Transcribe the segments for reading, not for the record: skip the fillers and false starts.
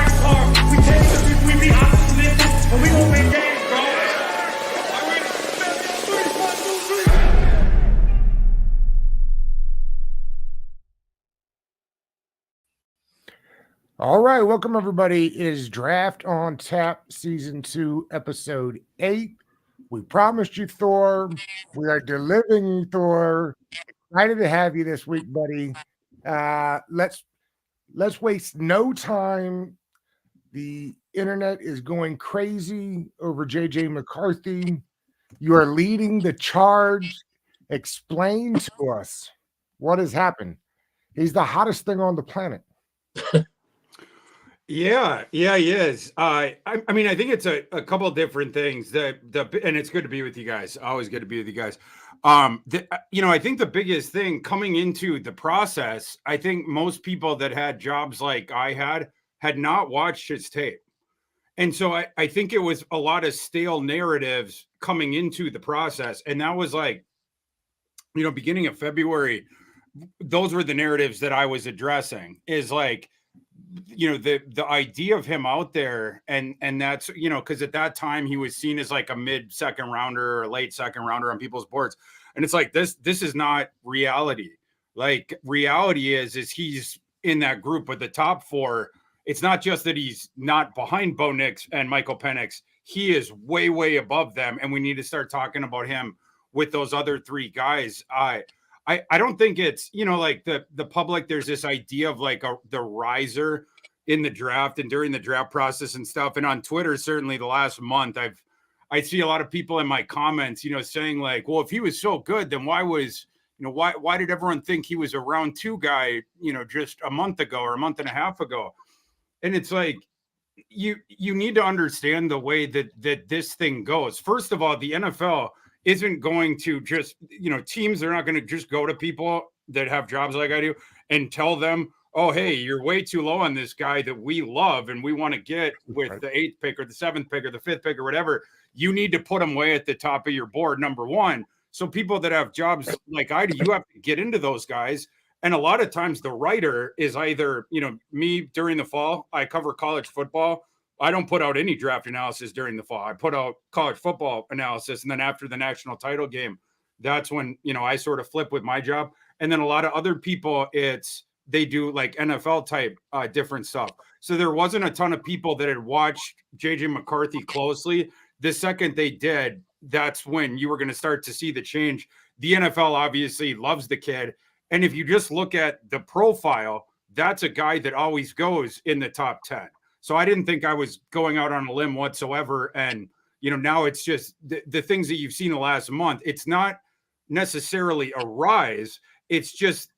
We take it, we be optimistic, and we gonna win games, bro. All right, welcome everybody. It is Draft on Tap Season 2, Episode 8. We promised you, Thor. We are delivering you, Thor. Excited to have you this week, buddy. Let's waste no time. The internet is going crazy over JJ McCarthy. You are leading the charge. Explain to us what has happened. He's the hottest thing on the planet. Yeah, he is. I mean, I think it's a couple of different things. And it's good to be with you guys. Always good to be with you guys. I think the biggest thing coming into the process, I think most people that had jobs like I had not watched his tape. And so I think it was a lot of stale narratives coming into the process. And that was like, beginning of February, those were the narratives that I was addressing, is like, the idea of him out there, and that's, because at that time he was seen as like a mid second rounder or late second rounder on people's boards. And it's like, this is not reality. Like, reality is he's in that group with the top four. It's not just that he's not behind Bo Nix and Michael Penix. He is way, way above them. And we need to start talking about him with those other three guys. I don't think it's, like the public, there's this idea of like the riser in the draft and during the draft process and stuff. And on Twitter, certainly the last month, I see a lot of people in my comments, saying like, well, if he was so good, then why did everyone think he was a round two guy, just a month ago or a month and a half ago? And it's like, you need to understand the way that this thing goes. First of all, the NFL isn't going to just, teams are not going to just go to people that have jobs like I do and tell them, oh, hey, you're way too low on this guy that we love and we want to get with the 8th pick or the 7th pick or the 5th pick or whatever. You need to put them way at the top of your board, number one. So people that have jobs like I do, you have to get into those guys. And a lot of times the writer is either, me during the fall, I cover college football. I don't put out any draft analysis during the fall. I put out college football analysis. And then after the national title game, that's when, I sort of flip with my job. And then a lot of other people, they do like NFL type different stuff. So there wasn't a ton of people that had watched JJ McCarthy closely. The second they did, that's when you were going to start to see the change. The NFL obviously loves the kid. And if you just look at the profile, that's a guy that always goes in the top 10. So I didn't think I was going out on a limb whatsoever. And, now it's just the things that you've seen the last month. It's not necessarily a rise. It's just,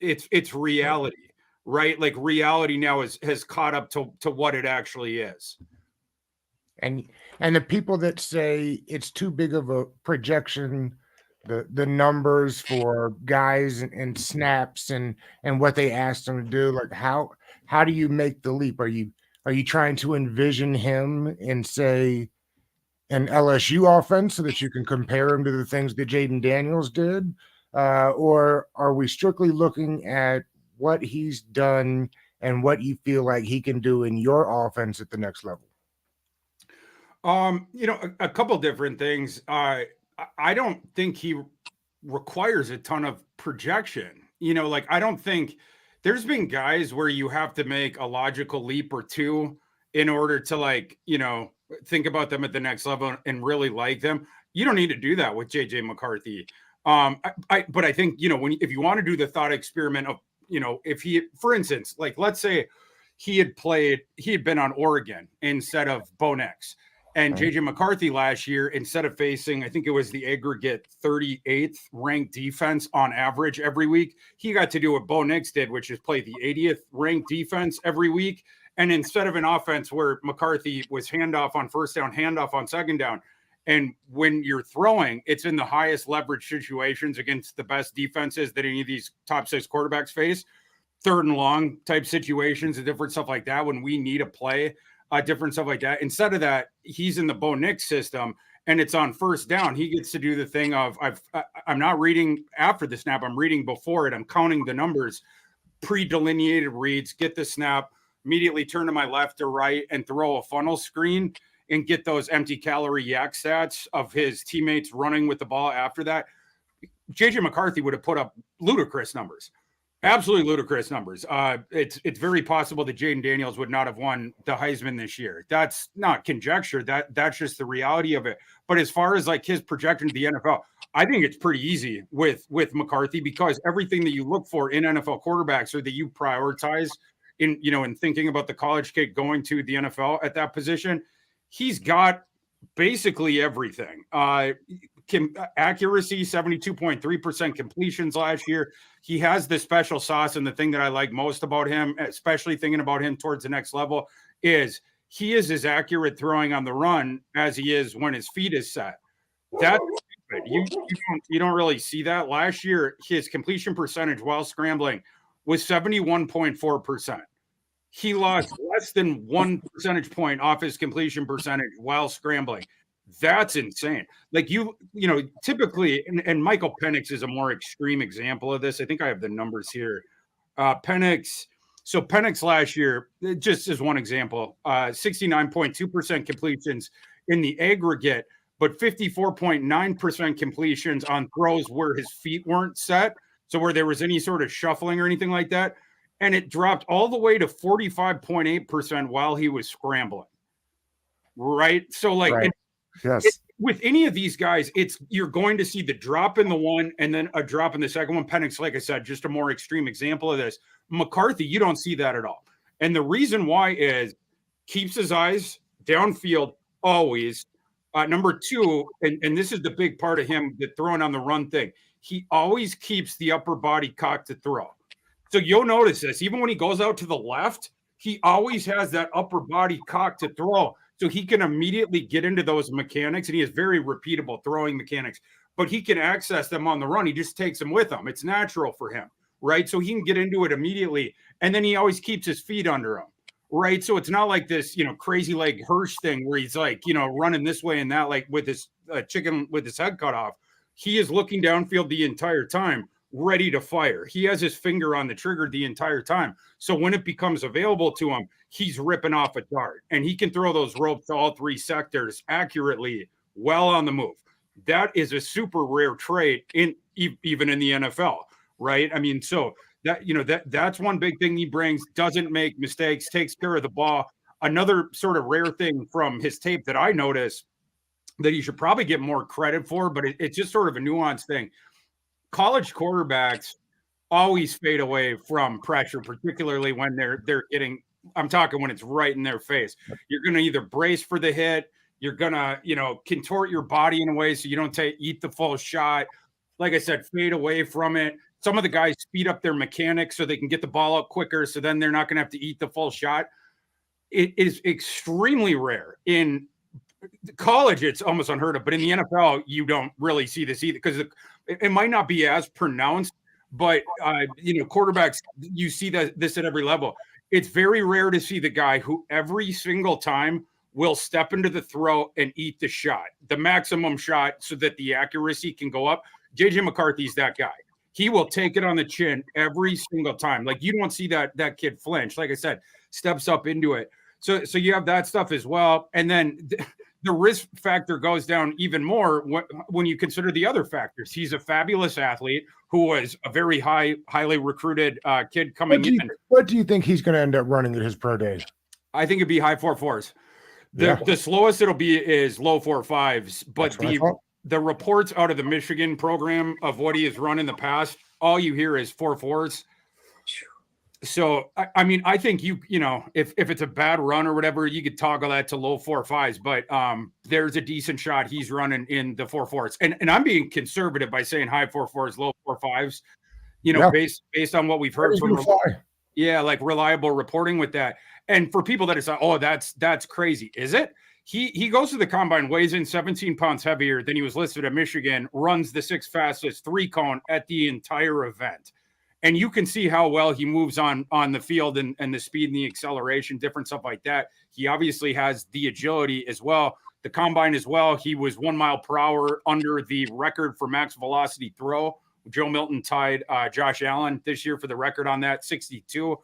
it's reality, right? Like reality now has caught up to what it actually is. And the people that say it's too big of a projection, the numbers for guys and snaps and what they asked them to do, like how do you make the leap? Are you trying to envision him and say an LSU offense so that you can compare him to the things that Jaden Daniels did? Or are we strictly looking at what he's done and what you feel like he can do in your offense at the next level? A couple different things. I don't think he requires a ton of projection. I don't think there's been guys where you have to make a logical leap or two in order to think about them at the next level and really like them. You don't need to do that with JJ McCarthy. But I think, if you want to do the thought experiment of, if he, for instance, like, let's say he had been on Oregon instead of Bo Nix. And JJ McCarthy last year, instead of facing, I think it was the aggregate 38th ranked defense on average every week, he got to do what Bo Nix did, which is play the 80th ranked defense every week. And instead of an offense where McCarthy was handoff on first down, handoff on second down, and when you're throwing, it's in the highest leverage situations against the best defenses that any of these top 6 quarterbacks face, 3rd and long type situations and different stuff like that when we need a play. Different stuff like that. Instead of that, he's in the Bo Nix system and it's on first down. He gets to do the thing of I'm not reading after the snap. I'm reading before it. I'm counting the numbers, pre-delineated reads, get the snap, immediately turn to my left or right and throw a funnel screen and get those empty calorie yak stats of his teammates running with the ball after that, JJ McCarthy would have put up ludicrous numbers. Absolutely ludicrous numbers. It's very possible that Jaden Daniels would not have won the Heisman this year. That's not conjecture. That's just the reality of it. But as far as like his projection to the NFL, I think it's pretty easy with McCarthy, because everything that you look for in NFL quarterbacks or that you prioritize in thinking about the college kid going to the NFL at that position, he's got basically everything. Accuracy, 72.3% completions last year. He has the special sauce, and the thing that I like most about him, especially thinking about him towards the next level, is he is as accurate throwing on the run as he is when his feet is set. That's stupid. You don't really see that. Last year, his completion percentage while scrambling was 71.4%. He lost less than 1 percentage point off his completion percentage while scrambling. That's insane. Like typically, and Michael Penix is a more extreme example of this. I think I have the numbers here. Penix last year, just as one example, 69.2% completions in the aggregate, but 54.9% completions on throws where his feet weren't set. So where there was any sort of shuffling or anything like that. And it dropped all the way to 45.8% while he was scrambling. Right. So like, right. Yes. With any of these guys, you're going to see the drop in the one and then a drop in the second one. Penix, like I said, just a more extreme example of this. McCarthy, you don't see that at all. And the reason why is keeps his eyes downfield always. Number two, and this is the big part of him, the throwing on the run thing. He always keeps the upper body cocked to throw. So you'll notice this, even when he goes out to the left, he always has that upper body cocked to throw. So he can immediately get into those mechanics, and he has very repeatable throwing mechanics, but he can access them on the run. He just takes them with him. It's natural for him, right? So he can get into it immediately, and then he always keeps his feet under him, right? So it's not like this, crazy leg Hirsch thing where he's like, running this way and that, like with his chicken with his head cut off. He is looking downfield the entire time, ready to fire. He has his finger on the trigger the entire time. So when it becomes available to him, he's ripping off a dart, and he can throw those ropes to all three sectors accurately, well on the move. That is a super rare trait even in the NFL, right? I mean, so that's one big thing he brings, doesn't make mistakes, takes care of the ball. Another sort of rare thing from his tape that I noticed that he should probably get more credit for, but it's just sort of a nuanced thing. College quarterbacks always fade away from pressure, particularly when they're getting, I'm talking when it's right in their face. You're going to either brace for the hit, you're going to, contort your body in a way so you don't eat the full shot. Like I said, fade away from it. Some of the guys speed up their mechanics so they can get the ball out quicker, so then they're not going to have to eat the full shot. It is extremely rare. In college, it's almost unheard of, but in the NFL, you don't really see this either, because it might not be as pronounced, but quarterbacks, you see this at every level. It's very rare to see the guy who every single time will step into the throw and eat the shot, the maximum shot, so that the accuracy can go up. JJ McCarthy's that guy. He will take it on the chin every single time. Like, you don't see that kid flinch. Like I said, steps up into it. So you have that stuff as well. And then the risk factor goes down even more when you consider the other factors. He's a fabulous athlete who was a very highly recruited kid coming in. What do you think he's going to end up running at his pro day? I think it'd be high 4.4s. The slowest it'll be is low 4.5s, but the reports out of the Michigan program of what he has run in the past, all you hear is 4.4s. So, I mean, I think if it's a bad run or whatever, you could toggle that to low 4.5s, but there's a decent shot he's running in the 4.4s. And I'm being conservative by saying high 4.4s, low 4.5s, based on what we've heard from like reliable reporting with that. And for people that are saying, oh, that's crazy. Is it? He goes to the combine, weighs in 17 pounds heavier than he was listed at Michigan, runs the 6th fastest 3-cone at the entire event. And you can see how well he moves on the field and the speed and the acceleration, different stuff like that. He obviously has the agility as well. The combine as well. He was 1 mile per hour under the record for max velocity throw. Joe Milton tied Josh Allen this year for the record on that, 62.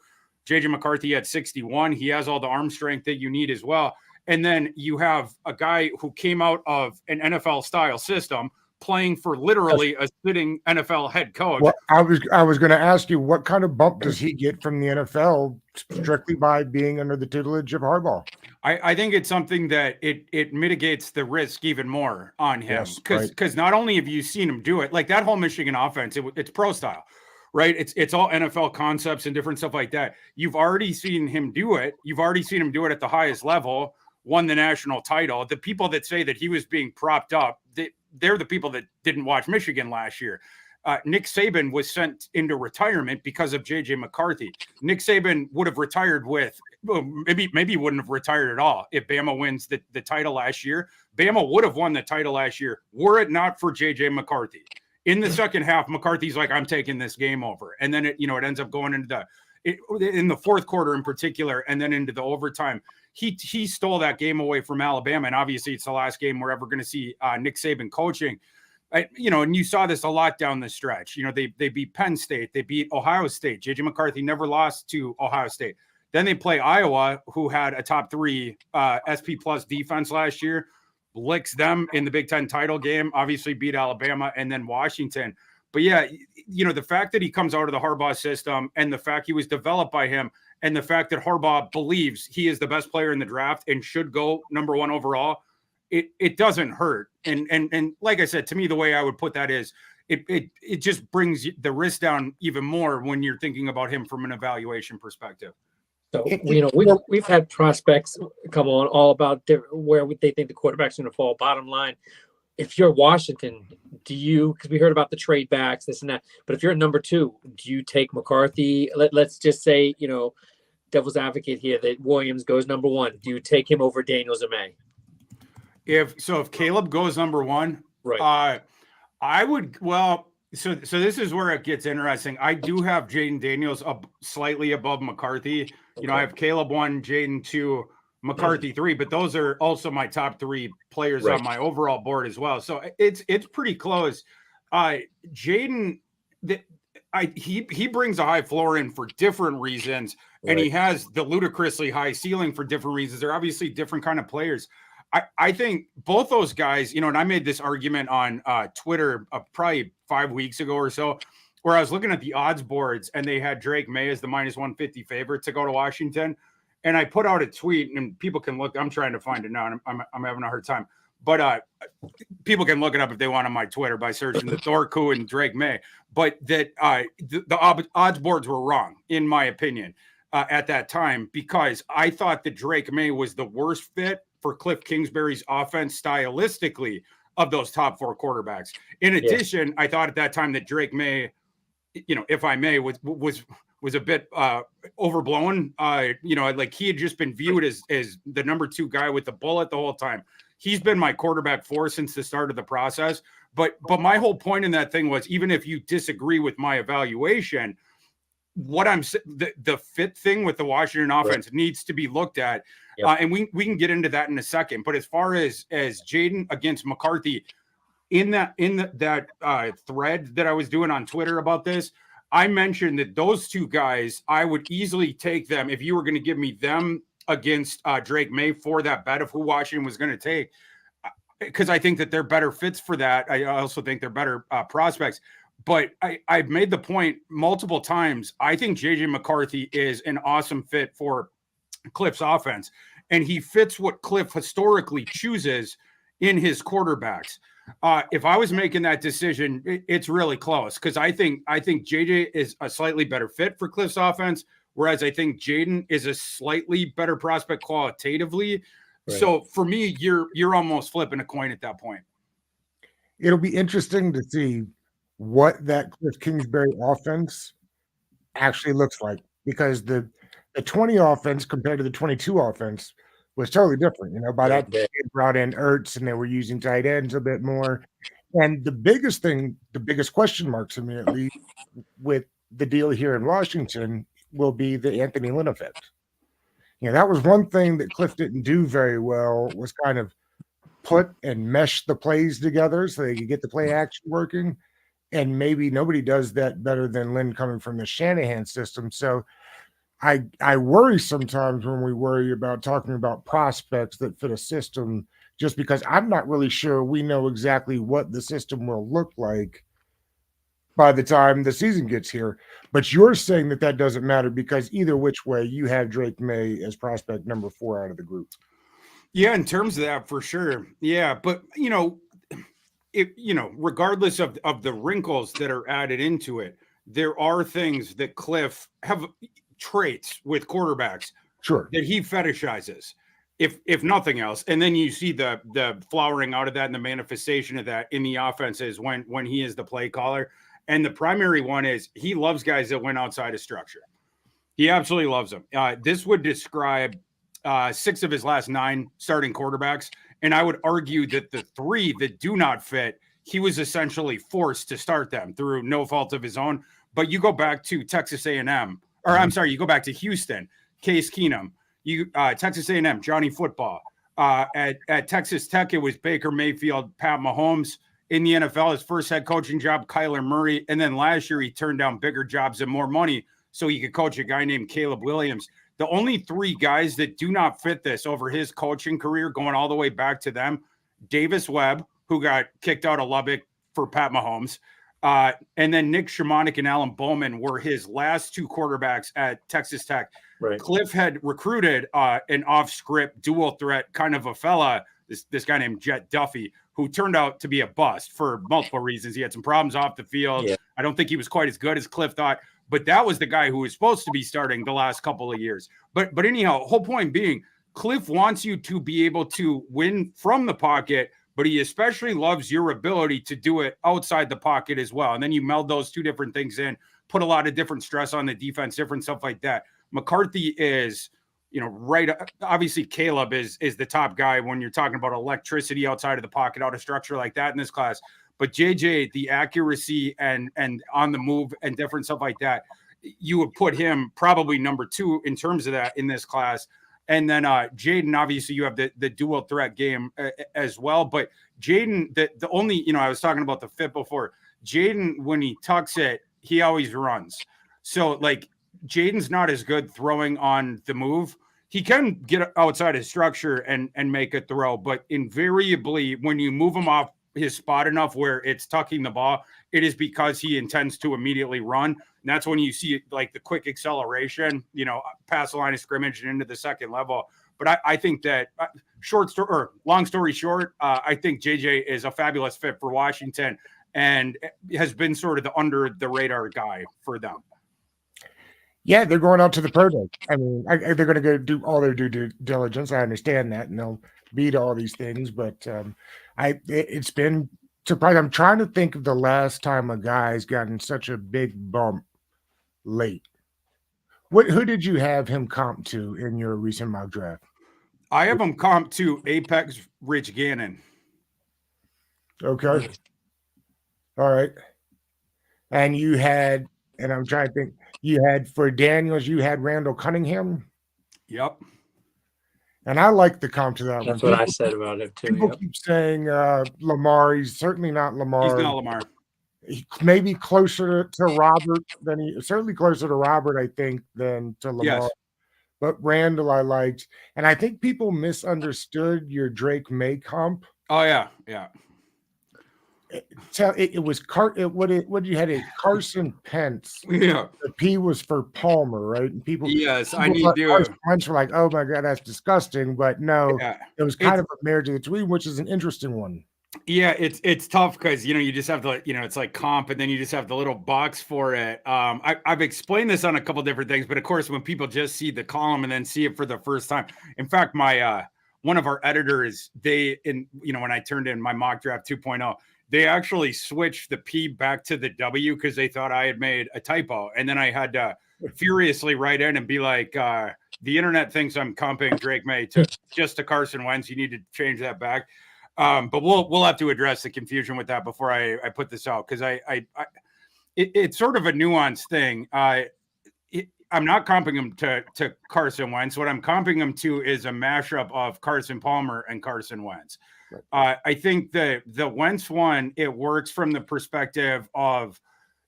JJ McCarthy at 61. He has all the arm strength that you need as well. And then you have a guy who came out of an NFL style system playing for literally a sitting NFL head coach. Well, I was going to ask you, what kind of bump does he get from the NFL strictly by being under the tutelage of Harbaugh? I think it's something that it mitigates the risk even more on him, because not only have you seen him do it, like that whole Michigan offense, it's pro style, right? It's all NFL concepts and different stuff like that. You've already seen him do it. You've already seen him do it at the highest level, won the national title. The people that say that he was being propped up, they're the people that didn't watch Michigan last year. Nick Saban was sent into retirement because of JJ McCarthy. Nick Saban would have retired maybe wouldn't have retired at all if Bama wins the title last year. Bama would have won the title last year were it not for JJ McCarthy. In the second half, McCarthy's like, I'm taking this game over. And then it ends up going into in the fourth quarter in particular, and then into the overtime. He stole that game away from Alabama, and obviously it's the last game we're ever going to see Nick Saban coaching. And you saw this a lot down the stretch. They beat Penn State, they beat Ohio State. JJ McCarthy never lost to Ohio State. Then they play Iowa, who had a top 3 SP plus defense last year, licks them in the Big Ten title game, obviously beat Alabama, and then Washington. But yeah, the fact that he comes out of the Harbaugh system, and the fact he was developed by him, and the fact that Harbaugh believes he is the best player in the draft and should go number 1 overall, it doesn't hurt. And like I said, to me, the way I would put that is it just brings the risk down even more when you're thinking about him from an evaluation perspective. So, we've had prospects come on all about where they think the quarterback's going to fall. Bottom line, if you're Washington, because we heard about the trade backs, this and that, but if you're at number 2, do you take McCarthy? Let's just say, devil's advocate here, that Williams goes number 1. Do you take him over Daniels or May? If Caleb goes number 1, right? I would. Well, so this is where it gets interesting. I do have Jaden Daniels slightly above McCarthy. Okay. I have Caleb 1, Jaden 2, McCarthy 3, but those are also my top 3 players on my overall board as well. So it's pretty close. Jaden, he brings a high floor in for different reasons, and he has the ludicrously high ceiling for different reasons. They're obviously different kind of players. I think both those guys, and I made this argument on Twitter probably 5 weeks ago or so, where I was looking at the odds boards and they had Drake May as the -150 favorite to go to Washington. And I put out a tweet, and people can look. I'm trying to find it now, and I'm having a hard time. But people can look it up if they want on my Twitter by searching the Thor and Drake May. But that the odds boards were wrong, in my opinion, at that time, because I thought that Drake May was the worst fit for Cliff Kingsbury's offense stylistically of those top 4 quarterbacks. In addition, I thought at that time that Drake May, if I may, was a bit overblown. Like he had just been viewed as the number 2 guy with the bullet the whole time. He's been my quarterback 4 since the start of the process. But my whole point in that thing was, even if you disagree with my evaluation, what the fit thing with the Washington offense needs to be looked at. And we can get into that in a second. But as far as Jaden against McCarthy, in that thread that I was doing on Twitter about this, I mentioned that those 2 guys, I would easily take them if you were going to give me them against Drake May for that bet of who Washington was going to take, because I think that they're better fits for that. I also think they're better prospects. But I've made the point multiple times. I think JJ McCarthy is an awesome fit for Cliff's offense, and he fits what Cliff historically chooses in his quarterbacks. If I was making that decision, it's really close, because I think JJ is a slightly better fit for Cliff's offense, whereas I think Jaden is a slightly better prospect qualitatively. Right. So for me, you're almost flipping a coin at that point. It'll be interesting to see what that Cliff Kingsbury offense actually looks like, because the 20 offense compared to the 22 offense was totally different. By that they brought in Ertz, and they were using tight ends a bit more. And the biggest question mark to me, at least, with the deal here in Washington will be the Anthony Lynn effect. That was one thing that Cliff didn't do very well, was kind of put and mesh the plays together so they could get the play action working. And maybe nobody does that better than Lynn coming from the Shanahan system. So I worry sometimes when we worry about talking about prospects that fit a system, just because I'm not really sure we know exactly what the system will look like by the time the season gets here. But you're saying that that doesn't matter because either which way, you have Drake May as prospect number 4 out of the group. Yeah, in terms of that, for sure. Yeah, but regardless of the wrinkles that are added into it, there are things that Cliff have traits with quarterbacks Sure. that he fetishizes, if nothing else. And then you see the flowering out of that and the manifestation of that in the offenses when he is the play caller. And the primary one is he loves guys that went outside of structure. He absolutely loves them. This would describe 6 of his last 9 starting quarterbacks. And I would argue that the 3 that do not fit, he was essentially forced to start them through no fault of his own. But you go back to Texas A&M, or I'm sorry, you go back to Houston, Case Keenum, Texas A&M, Johnny Football. At Texas Tech, it was Baker Mayfield, Pat Mahomes. In the NFL, his first head coaching job, Kyler Murray. And then last year, he turned down bigger jobs and more money so he could coach a guy named Caleb Williams. The only 3 guys that do not fit this over his coaching career, going all the way back to them, Davis Webb, who got kicked out of Lubbock for Pat Mahomes, and then Nick Shimonik and Alan Bowman were his last 2 quarterbacks at Texas Tech. Right. Cliff had recruited an off-script dual threat kind of a fella, this guy named Jet Duffy, who turned out to be a bust for multiple reasons. He had some problems off the field. Yeah. I don't think he was quite as good as Cliff thought, but that was the guy who was supposed to be starting the last couple of years. But anyhow, whole point being, Cliff wants you to be able to win from the pocket, but he especially loves your ability to do it outside the pocket as well. And then you meld those 2 different things in, put a lot of different stress on the defense, different stuff like that. McCarthy is, right. Obviously, Caleb is the top guy when you're talking about electricity outside of the pocket, out of structure like that in this class. But JJ, the accuracy and on the move and different stuff like that, you would put him probably number 2 in terms of that in this class. And then Jaden, obviously, you have the dual threat game as well. But Jaden, the only, I was talking about the fit before. Jaden, when he tucks it, he always runs. So, like, Jaden's not as good throwing on the move. He can get outside his structure and make a throw, but invariably when you move him off his spot enough where it's tucking the ball, it is because he intends to immediately run. And that's when you see like the quick acceleration, past the line of scrimmage and into the second level. But I think that long story short, I think JJ is a fabulous fit for Washington and has been sort of the under the radar guy for them. Yeah, they're going out to the pro day. I mean, they're going to go do all their due diligence. I understand that, and they'll beat all these things. But it's been surprising. I'm trying to think of the last time a guy's gotten such a big bump late. Who did you have him comp to in your recent mock draft? I have him comp to Apex Rich Gannon. Okay. All right. And you had, and I'm trying to think. You had for Daniels, you had Randall Cunningham. Yep. And I like the comp to that That's one. what I said about it too. People keep saying Lamar. He's certainly not Lamar. He's not Lamar. He may be closer to Robert certainly closer to Robert, I think, than to Lamar. Yes. But Randall I liked. And I think people misunderstood your Drake May comp. Oh, yeah. Yeah. It was what you had a Carson Pence. Yeah, the P was for Palmer, right? And people I need to. Pence were like, "Oh my god, that's disgusting," but no, Yeah. It was kind of a marriage of the two, which is an interesting one. Yeah, it's tough because you just have to it's like comp, and then you just have the little box for it. I've explained this on a couple different things, but of course, when people just see the column and then see it for the first time, in fact, my one of our editors, when I turned in my mock draft 2.0. They actually switched the P back to the W because they thought I had made a typo. And then I had to furiously write in and be like, the internet thinks I'm comping Drake May to Carson Wentz. You need to change that back. But we'll have to address the confusion with that before I put this out because it's sort of a nuanced thing. I'm not comping him to Carson Wentz. What I'm comping him to is a mashup of Carson Palmer and Carson Wentz. I think the Wentz one, it works from the perspective of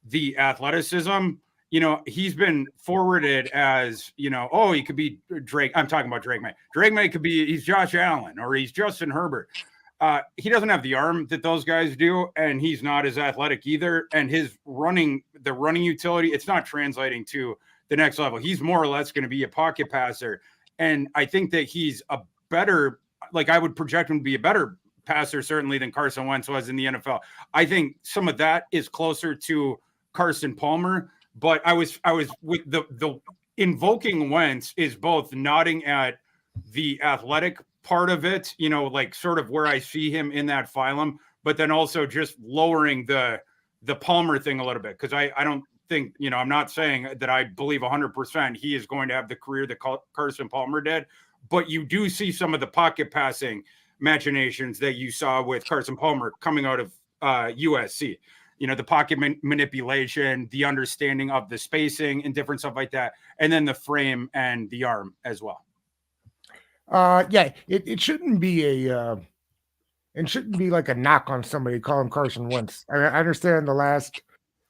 the athleticism. you know, he's been forwarded as, you know, oh, he could be Drake. I'm talking about Drake May. Drake May could be, he's Josh Allen or he's Justin Herbert. He doesn't have the arm that those guys do, and he's not as athletic either. And his running utility, it's not translating to the next level. He's more or less going to be a pocket passer. And I think that he's a better, like I would project him to be a better passer certainly than Carson Wentz was in the NFL. I think some of that is closer to Carson Palmer, but I was with the invoking Wentz is both nodding at the athletic part of it, you know, like sort of where I see him in that phylum, but then also just lowering the Palmer thing a little bit. Cause I don't think, you know, I'm not saying that I believe 100% he is going to have the career that Carson Palmer did, but you do see some of the pocket passing machinations that you saw with Carson Palmer coming out of USC, you know, the pocket manipulation, the understanding of the spacing and different stuff like that. And then the frame and the arm as well. Yeah, it shouldn't be like a knock on somebody calling Carson Wentz. I understand the last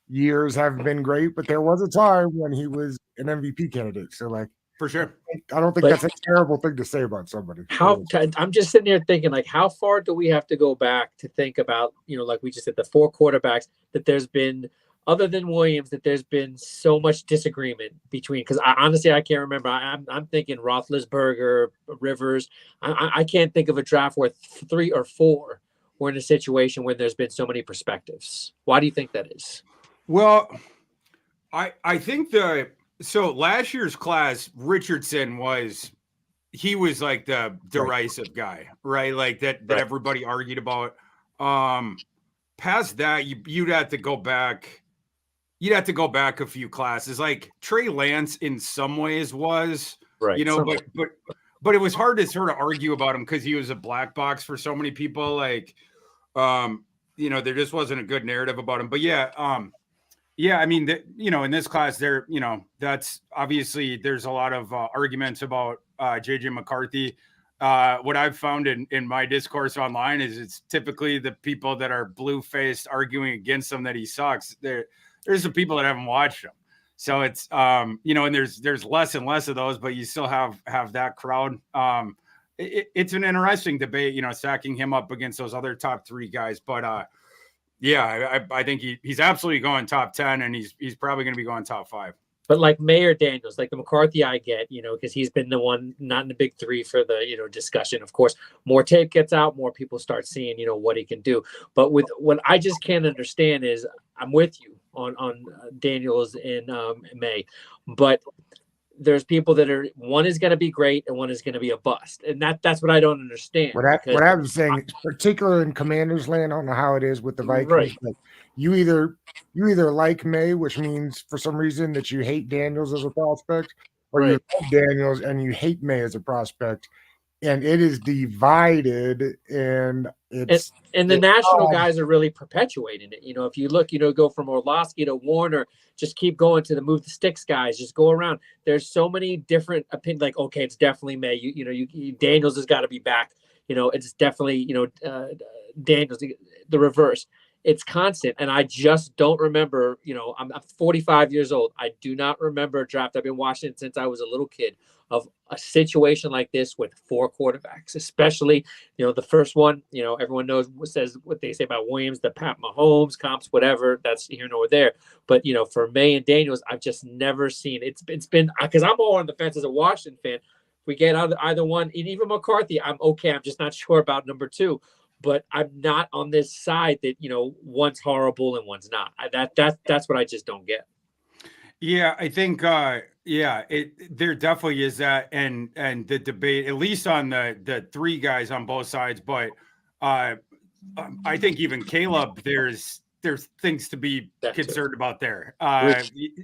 years haven't been great, but there was a time when he was an MVP candidate. So, like, for sure, I don't think that's a terrible thing to say about somebody. I'm just sitting here thinking, like, how far do we have to go back to think about, you know, like we just said, the 4 quarterbacks that there's been, other than Williams, that there's been so much disagreement between, because honestly, I can't remember. I'm thinking Roethlisberger, Rivers. I can't think of a draft where 3 or 4 were in a situation where there's been so many perspectives. Why do you think that is? Well, I think so last year's class, Richardson was like the derisive guy, right? Like that everybody argued about. Past that, you'd have to go back. You'd have to go back a few classes. Like Trey Lance in some ways was, right, you know, but it was hard to sort of argue about him because he was a black box for so many people. Like, you know, there just wasn't a good narrative about him. But yeah, I mean, you know, in this class there, you know, that's obviously there's a lot of arguments about JJ McCarthy. What I've found in my discourse online is it's typically the people that are blue-faced arguing against him that he sucks. There's some people that haven't watched him. So it's, you know, and there's less and less of those, but you still have that crowd. It's an interesting debate, you know, stacking him up against those other top 3 guys. But yeah, I think he's absolutely going top 10 and he's probably going to be going top 5. But like Mayor Daniels, like the McCarthy I get, you know, because he's been the one not in the big 3 for the, you know, discussion. Of course, more tape gets out, more people start seeing, you know, what he can do. But with what I just can't understand is I'm with you on Daniels in May, but there's people that are, one is going to be great and one is going to be a bust. And that's what I don't understand. What I was saying, particularly in Commanders land, I don't know how it is with the Vikings. Right. But you either like May, which means for some reason that you hate Daniels as a prospect, or you like Daniels and you hate May as a prospect. And it is divided, and the national guys are really perpetuating it. You know, if you look, you know, go from Orlovsky to Warner, just keep going to the move the sticks guys, just go around. There's so many different opinions. Like, okay, it's definitely May. You know, Daniels has got to be back. You know, it's definitely, you know, Daniels, the reverse. It's constant. And I just don't remember, you know, I'm 45 years old. I do not remember a draft. I've been watching it since I was a little kid, of a situation like this with 4 quarterbacks, especially, you know, the first one, you know, everyone knows what they say about Williams, the Pat Mahomes comps, whatever, that's here nor there. But, you know, for May and Daniels, I've just never seen it's been because I'm all on the fence as a Washington fan. If we get either one, and even McCarthy, I'm okay. I'm just not sure about number 2. But I'm not on this side that, you know, one's horrible and one's not. That's what I just don't get. Yeah, I think there definitely is that, and the debate, at least on the 3 guys on both sides. But I think even Caleb, there's things to be concerned about there.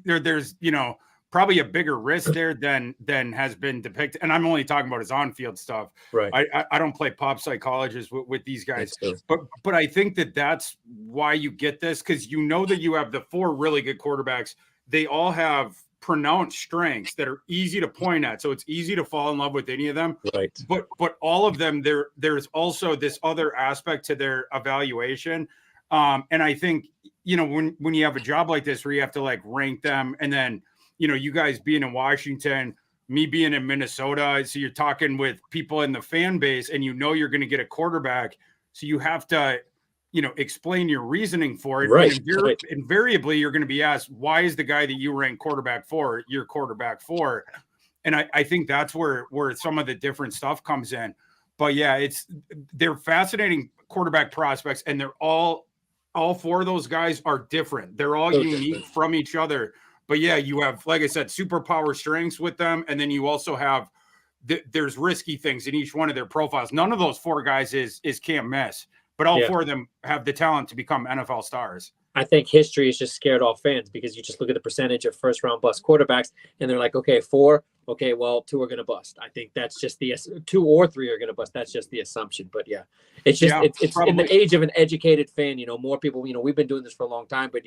There's, you know, probably a bigger risk there than has been depicted. And I'm only talking about his on-field stuff. Right. I don't play pop psychologist with these guys, but I think that's why you get this, because you know that you have the 4 really good quarterbacks. They all have pronounced strengths that are easy to point at. So it's easy to fall in love with any of them. Right. But all of them, there's also this other aspect to their evaluation. And I think, when you have a job like this where you have to like rank them, and then you guys being in Washington, me being in Minnesota, so you're talking with people in the fan base, and you're going to get a quarterback, so you have to explain your reasoning for it. Right. And invariably, you're going to be asked, why is the guy that you rank quarterback for your quarterback for? And I think that's where some of the different stuff comes in. But yeah, they're fascinating quarterback prospects, and they're all four of those guys are different. They're all unique from each other. But yeah, you have, like I said, superpower strengths with them, and then you also have there's risky things in each one of their profiles. None of those four guys is can't miss, but all four of them have the talent to become NFL stars. I think history has just scared off fans because you just look at the percentage of first round bust quarterbacks and they're like, okay, 4. Okay, well, 2 are going to bust. I think that's just 2 or 3 are going to bust. That's just the assumption. But yeah, it's just, it's in the age of an educated fan, more people, we've been doing this for a long time, but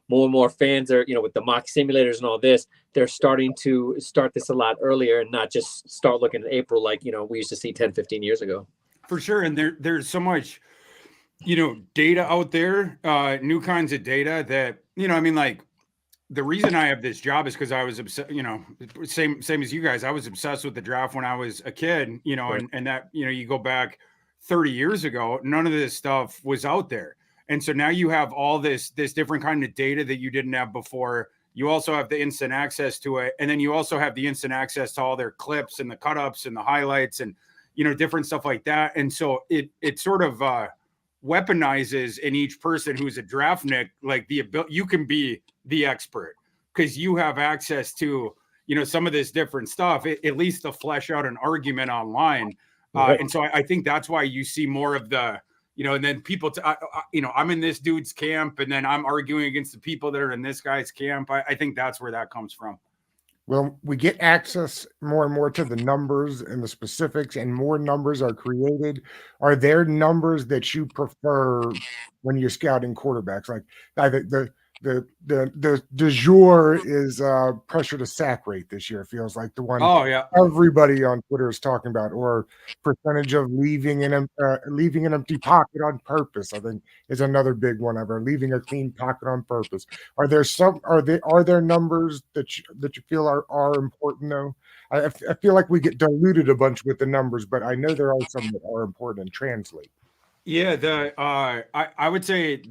more and more fans are, with the mock simulators and all this, they're starting to start this a lot earlier and not just start looking at April like, we used to see 10, 15 years ago. For sure. And there's so much, data out there, new kinds of data that, like the reason I have this job is because I was obsessed, same as you guys. I was obsessed with the draft when I was a kid, Right. and that, you go back 30 years ago, none of this stuff was out there. And so now you have all this different kind of data that you didn't have before. You also have the instant access to it. And then you also have the instant access to all their clips and the cut-ups and the highlights and, different stuff like that. And so it sort of, weaponizes in each person who's a draftnik, like the ability, you can be the expert because you have access to, some of this different stuff, at least to flesh out an argument online. Right. And so I think that's why you see more of the, and then people, I'm in this dude's camp and then I'm arguing against the people that are in this guy's camp. I think that's where that comes from. Well, we get access more and more to the numbers and the specifics, and more numbers are created. Are there numbers that you prefer when you're scouting quarterbacks? Like the du jour is pressure to sack rate this year. It feels like the one everybody on Twitter is talking about, or percentage of leaving an empty pocket on purpose. I think is another big one ever. Leaving a clean pocket on purpose. Are there numbers that you feel are important though? I feel like we get diluted a bunch with the numbers, but I know there are some that are important and translate. Yeah, I would say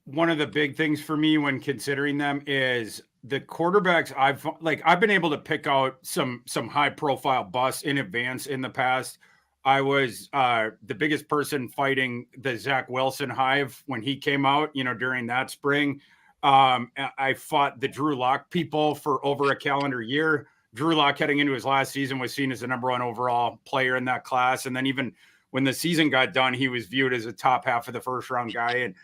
one of the big things for me when considering them is the quarterbacks. I've been able to pick out some high profile busts in advance in the past. I was the biggest person fighting the Zach Wilson hive when he came out, during that spring. I fought the Drew Lock people for over a calendar year. Drew Lock heading into his last season was seen as the number 1 overall player in that class. And then even when the season got done, he was viewed as a top half of the first round guy. And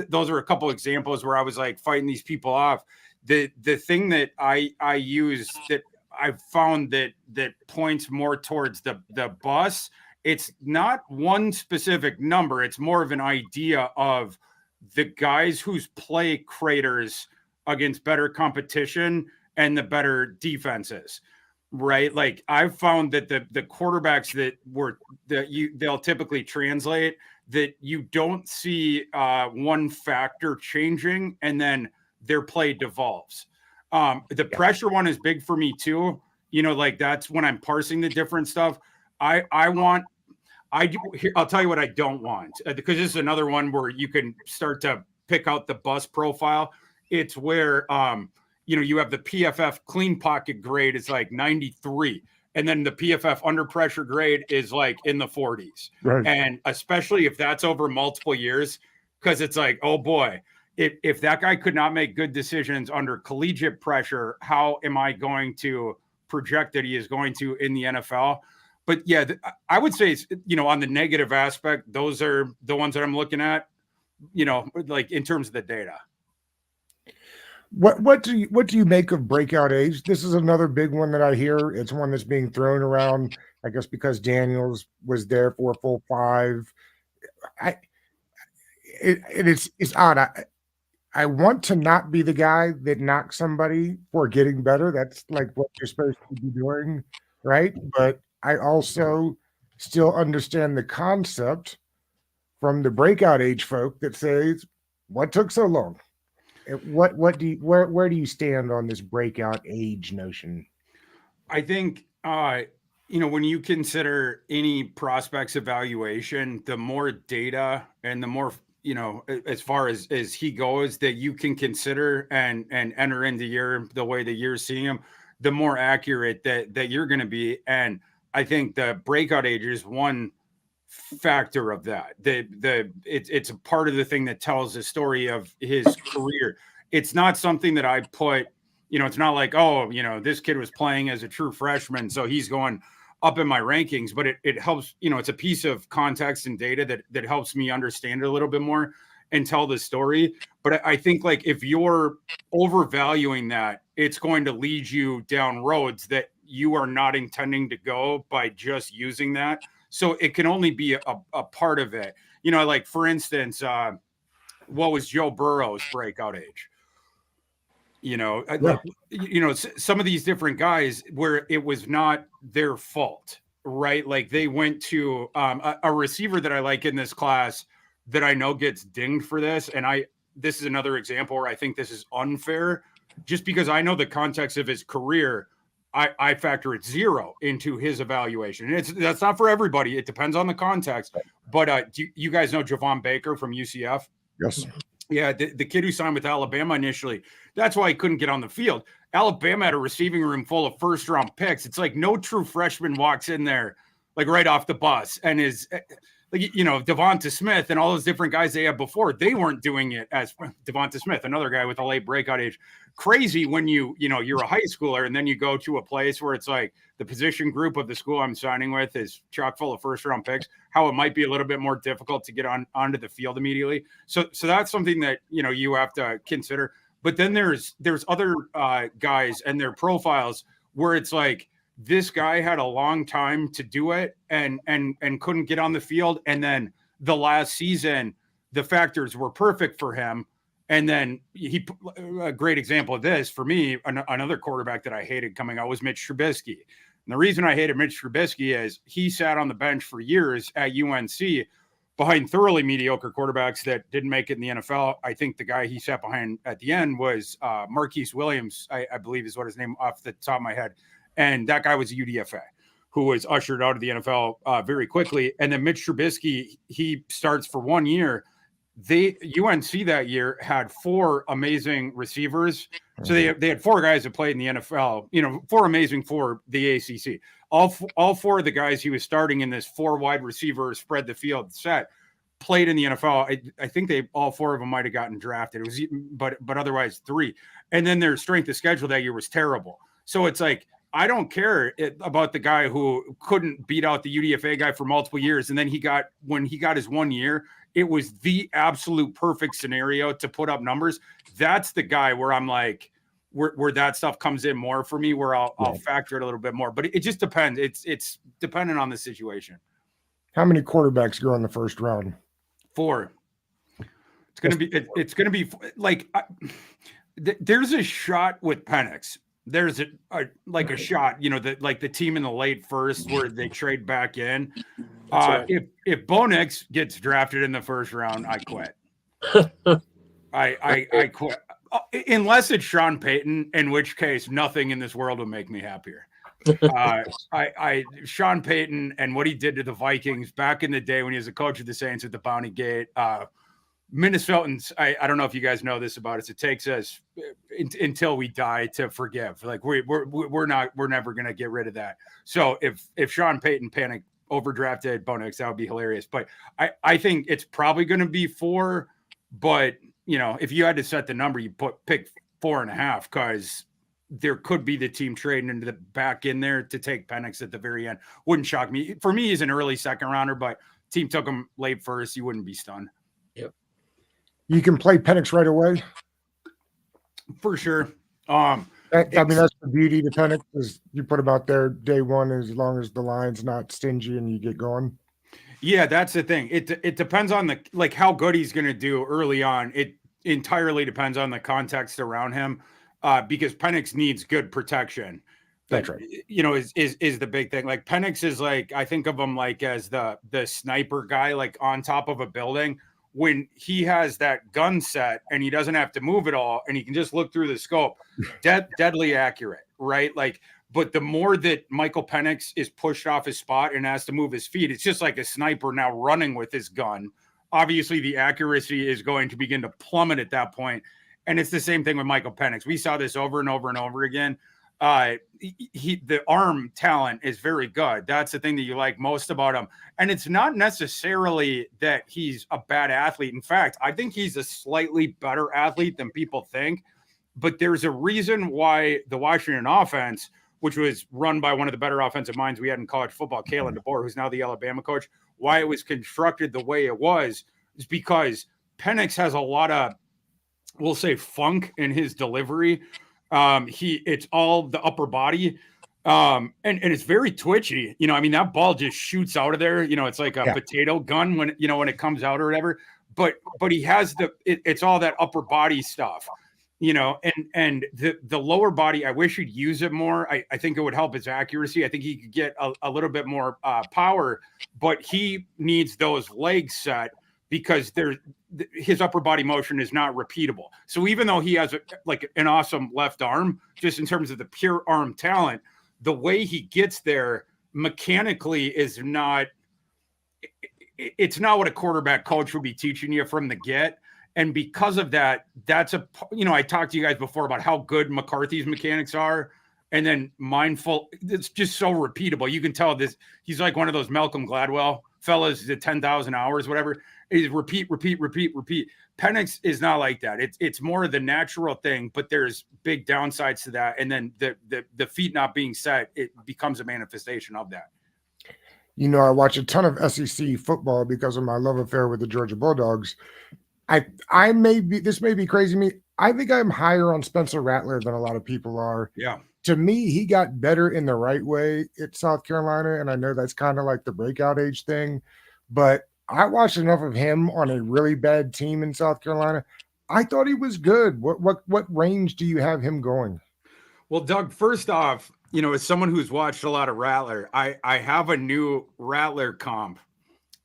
those are a couple examples where I was like fighting these people off. The thing that I use that I've found that points more towards the bus, it's not one specific number. It's more of an idea of the guys whose play craters against better competition and the better defenses, right? Like I've found that the quarterbacks they'll typically translate, that you don't see one factor changing and then their play devolves. The pressure one is big for me too. Like that's when I'm parsing the different stuff. I'll tell you what I don't want, because this is another one where you can start to pick out the bus profile. It's where, you have the PFF clean pocket grade is like 93. And then the PFF under pressure grade is like in the 40s. Right. And especially if that's over multiple years, because it's like, oh boy, if that guy could not make good decisions under collegiate pressure, how am I going to project that he is going to in the NFL? But yeah, I would say, on the negative aspect, those are the ones that I'm looking at, like in terms of the data. What do you make of breakout age? This is another big one that I hear. It's one that's being thrown around, I guess, because Daniels was there for a full 5. It's odd. I want to not be the guy that knocks somebody for getting better. That's like what you're supposed to be doing, right? But I also still understand the concept from the breakout age folk that says what took so long? What do you, where do you stand on this breakout age notion? I think when you consider any prospects evaluation, the more data and the more as far as he goes that you can consider and enter into the way that you're seeing him, the more accurate that you're going to be. And I think the breakout age is one factor of that. It's a part of the thing that tells the story of his career. It's not something that I put, it's not like, oh, this kid was playing as a true freshman, so he's going up in my rankings, but it helps, it's a piece of context and data that helps me understand it a little bit more and tell the story. But I think like if you're overvaluing that, it's going to lead you down roads that you are not intending to go by just using that. So it can only be a part of it. Like for instance, what was Joe Burrow's breakout age? Some of these different guys where it was not their fault, right? Like they went to a receiver that I like in this class that I know gets dinged for this. And this is another example where I think this is unfair just because I know the context of his career. I factor it 0 into his evaluation. And that's not for everybody. It depends on the context. But do you guys know Javon Baker from UCF? Yes. Yeah, the kid who signed with Alabama initially, that's why he couldn't get on the field. Alabama had a receiving room full of first-round picks. It's like no true freshman walks in there like right off the bus and is like, Devonta Smith and all those different guys they had before, they weren't doing it as Devonta Smith, another guy with a late breakout age. Crazy when you're a high schooler and then you go to a place where it's like the position group of the school I'm signing with is chock full of first-round picks, how it might be a little bit more difficult to get onto the field immediately. So that's something that, you have to consider. But then there's other guys and their profiles where it's like, this guy had a long time to do it and couldn't get on the field. And then the last season, the factors were perfect for him. And then a great example of this for me, another quarterback that I hated coming out was Mitch Trubisky. And the reason I hated Mitch Trubisky is he sat on the bench for years at UNC behind thoroughly mediocre quarterbacks that didn't make it in the NFL. I think the guy he sat behind at the end was Marquise Williams, I believe is what his name off the top of my head. And that guy was a UDFA who was ushered out of the NFL very quickly. And then Mitch Trubisky, he starts for 1 year. UNC that year had 4 amazing receivers. So they had 4 guys that played in the NFL, 4 amazing for the ACC. All 4 of the guys he was starting in this 4 wide receiver spread the field set played in the NFL. I think all 4 of them might have gotten drafted. It was, but otherwise 3. And then their strength of schedule that year was terrible. So it's like, I don't care about the guy who couldn't beat out the UDFA guy for multiple years. And then when he got his 1 year, it was the absolute perfect scenario to put up numbers. That's the guy where I'm like, where that stuff comes in more for me, where I'll factor it a little bit more. But it just depends. It's dependent on the situation. How many quarterbacks go in the first round? 4. It's going to be like, there's a shot with Penix. There's a shot, the team in the late first where they trade back in. Right. If Bo Nix gets drafted in the first round, I quit. I quit unless it's Sean Payton, in which case nothing in this world will make me happier. Sean Payton and what he did to the Vikings back in the day when he was a coach of the Saints at the Bounty Gate. Minnesotans, I don't know if you guys know this about us. It takes us until we die to forgive. Like we're never going to get rid of that. So if Sean Payton panicked overdrafted Bo Nix, that would be hilarious. But I think it's probably going to be 4. But if you had to set the number, you pick 4.5 because there could be the team trading into the back in there to take Penix at the very end. Wouldn't shock me. For me, he's an early second rounder, but team took him late first. You wouldn't be stunned. Yep. You can play Penix right away. For sure. I mean, that's the beauty to Penix is you put him out there day one as long as the line's not stingy and you get going. Yeah, that's the thing. It depends on how good he's going to do early on. It entirely depends on the context around him, because Penix needs good protection. That's right. Is the big thing. Like Penix is like, I think of him like as the sniper guy, like on top of a building when he has that gun set and he doesn't have to move at all and he can just look through the scope, deadly accurate, right? Like, but the more that Michael Penix is pushed off his spot and has to move his feet, it's just like a sniper now running with his gun. Obviously, the accuracy is going to begin to plummet at that point. And it's the same thing with Michael Penix. We saw this over and over and over again. The arm talent is very good. That's the thing that you like most about him. And it's not necessarily that he's a bad athlete. In fact, I think he's a slightly better athlete than people think. But there's a reason why the Washington offense, which was run by one of the better offensive minds we had in college football, Kalen DeBoer, who's now the Alabama coach, why it was constructed the way it was is because Penix has a lot of, we'll say, funk in his delivery. It's all the upper body. And it's very twitchy. You know, I mean, that ball just shoots out of there. You know, it's like a potato gun when it comes out or whatever. But he has it's all that upper body stuff. You know, and the lower body, I wish he'd use it more. I think it would help his accuracy. I think he could get a little bit more power, but he needs those legs set because his upper body motion is not repeatable. So even though he has an awesome left arm, just in terms of the pure arm talent, the way he gets there mechanically is not, it's not what a quarterback coach would be teaching you from the get. And because of that, I talked to you guys before about how good McCarthy's mechanics are. And then mindful, it's just so repeatable. You can tell this, he's like one of those Malcolm Gladwell fellas at 10,000 hours, whatever. Is repeat. Penix is not like that. It's more of the natural thing, but there's big downsides to that. And then the feet not being set, it becomes a manifestation of that. You know, I watch a ton of SEC football because of my love affair with the Georgia Bulldogs. This may be crazy to me. I think I'm higher on Spencer Rattler than a lot of people are. Yeah. To me, he got better in the right way at South Carolina. And I know that's kind of like the breakout age thing, but I watched enough of him on a really bad team in South Carolina. I thought he was good. What range do you have him going? Well, Doug, first off, you know, as someone who's watched a lot of Rattler, I have a new Rattler comp.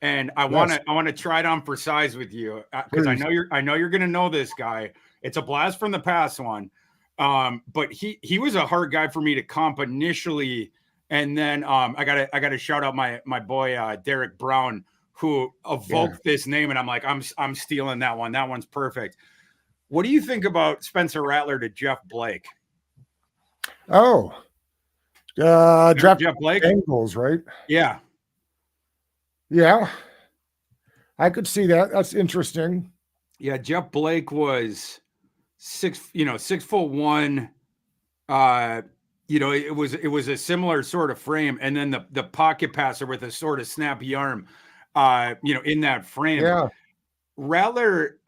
And I want to try it on for size with you because I know you're going to know this guy. It's a blast from the past one, but he was a hard guy for me to comp initially, and then I gotta shout out my boy Derek Brown, who evoked this name, and I'm like I'm stealing that one. That one's perfect. What do you think about Spencer Rattler to Jeff Blake? Oh, Jeff Blake Bengals, right? Yeah. Yeah, I could see that. That's interesting. Yeah, Jeff Blake was 6'1". It was a similar sort of frame, and then the pocket passer with a sort of snappy arm, in that frame. Yeah, Rattler,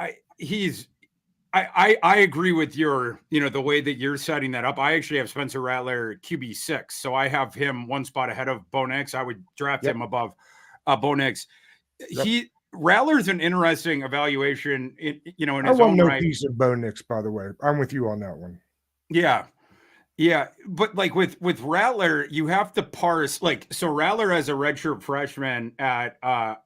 I agree with your, the way that you're setting that up. I actually have Spencer Rattler QB6, so I have him one spot ahead of Bo Nix. I would draft him above Bo Nix. Rattler's an interesting evaluation in his own right. Piece of Bo Nix, by the way. I'm with you on that one. Yeah. But like with Rattler, you have to parse, so Rattler as a redshirt freshman at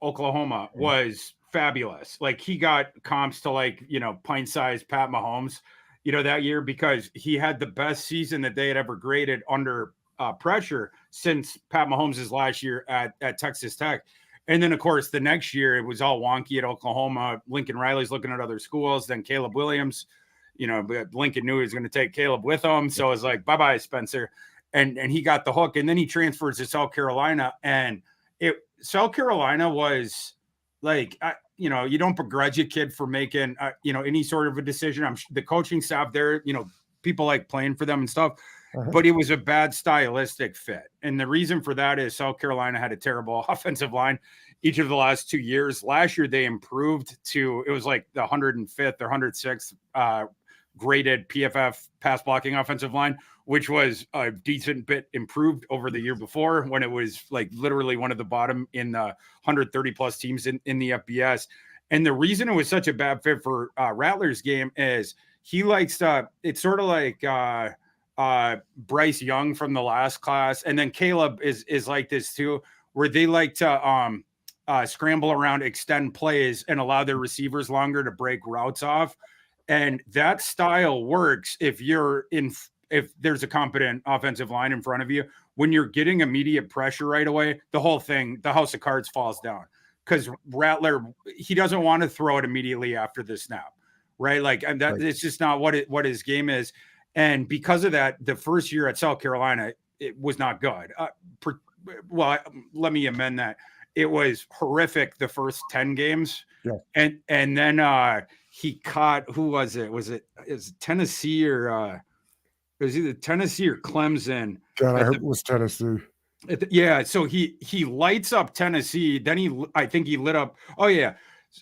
Oklahoma was fabulous. Like he got comps to pint-sized Pat Mahomes, that year because he had the best season that they had ever graded under pressure since Pat Mahomes' last year at Texas Tech. And then, of course, the next year it was all wonky at Oklahoma. Lincoln Riley's looking at other schools. Then Caleb Williams, but Lincoln knew he was going to take Caleb with him. So it's like, bye-bye, Spencer. And he got the hook. And then he transfers to South Carolina. And South Carolina was like, you don't begrudge a kid for making, any sort of a decision. The coaching staff there, people like playing for them and stuff. But it was a bad stylistic fit. And the reason for that is South Carolina had a terrible offensive line each of the last 2 years. Last year, they improved to, it was like the 105th or 106th graded PFF pass blocking offensive line, which was a decent bit improved over the year before when it was like literally one of the bottom in the 130 plus teams in the FBS. And the reason it was such a bad fit for Rattler's game is he likes to, it's sort of like, Bryce Young from the last class. And then Caleb is like this too, where they like to scramble around, extend plays, and allow their receivers longer to break routes off. And that style works if there's a competent offensive line in front of you. When you're getting immediate pressure right away, the whole thing, the house of cards falls down, because Rattler, he doesn't want to throw it immediately after the snap, right? Like, and that it's just not what his game is. And because of that, the first year at South Carolina, it was not good. Let me amend that. It was horrific the first 10 games. Yeah. And then he caught, who was it? Was it Tennessee or it was either Tennessee or Clemson? God, I hope it was Tennessee. Yeah, so he lights up Tennessee. Then I think he lit up. Oh yeah,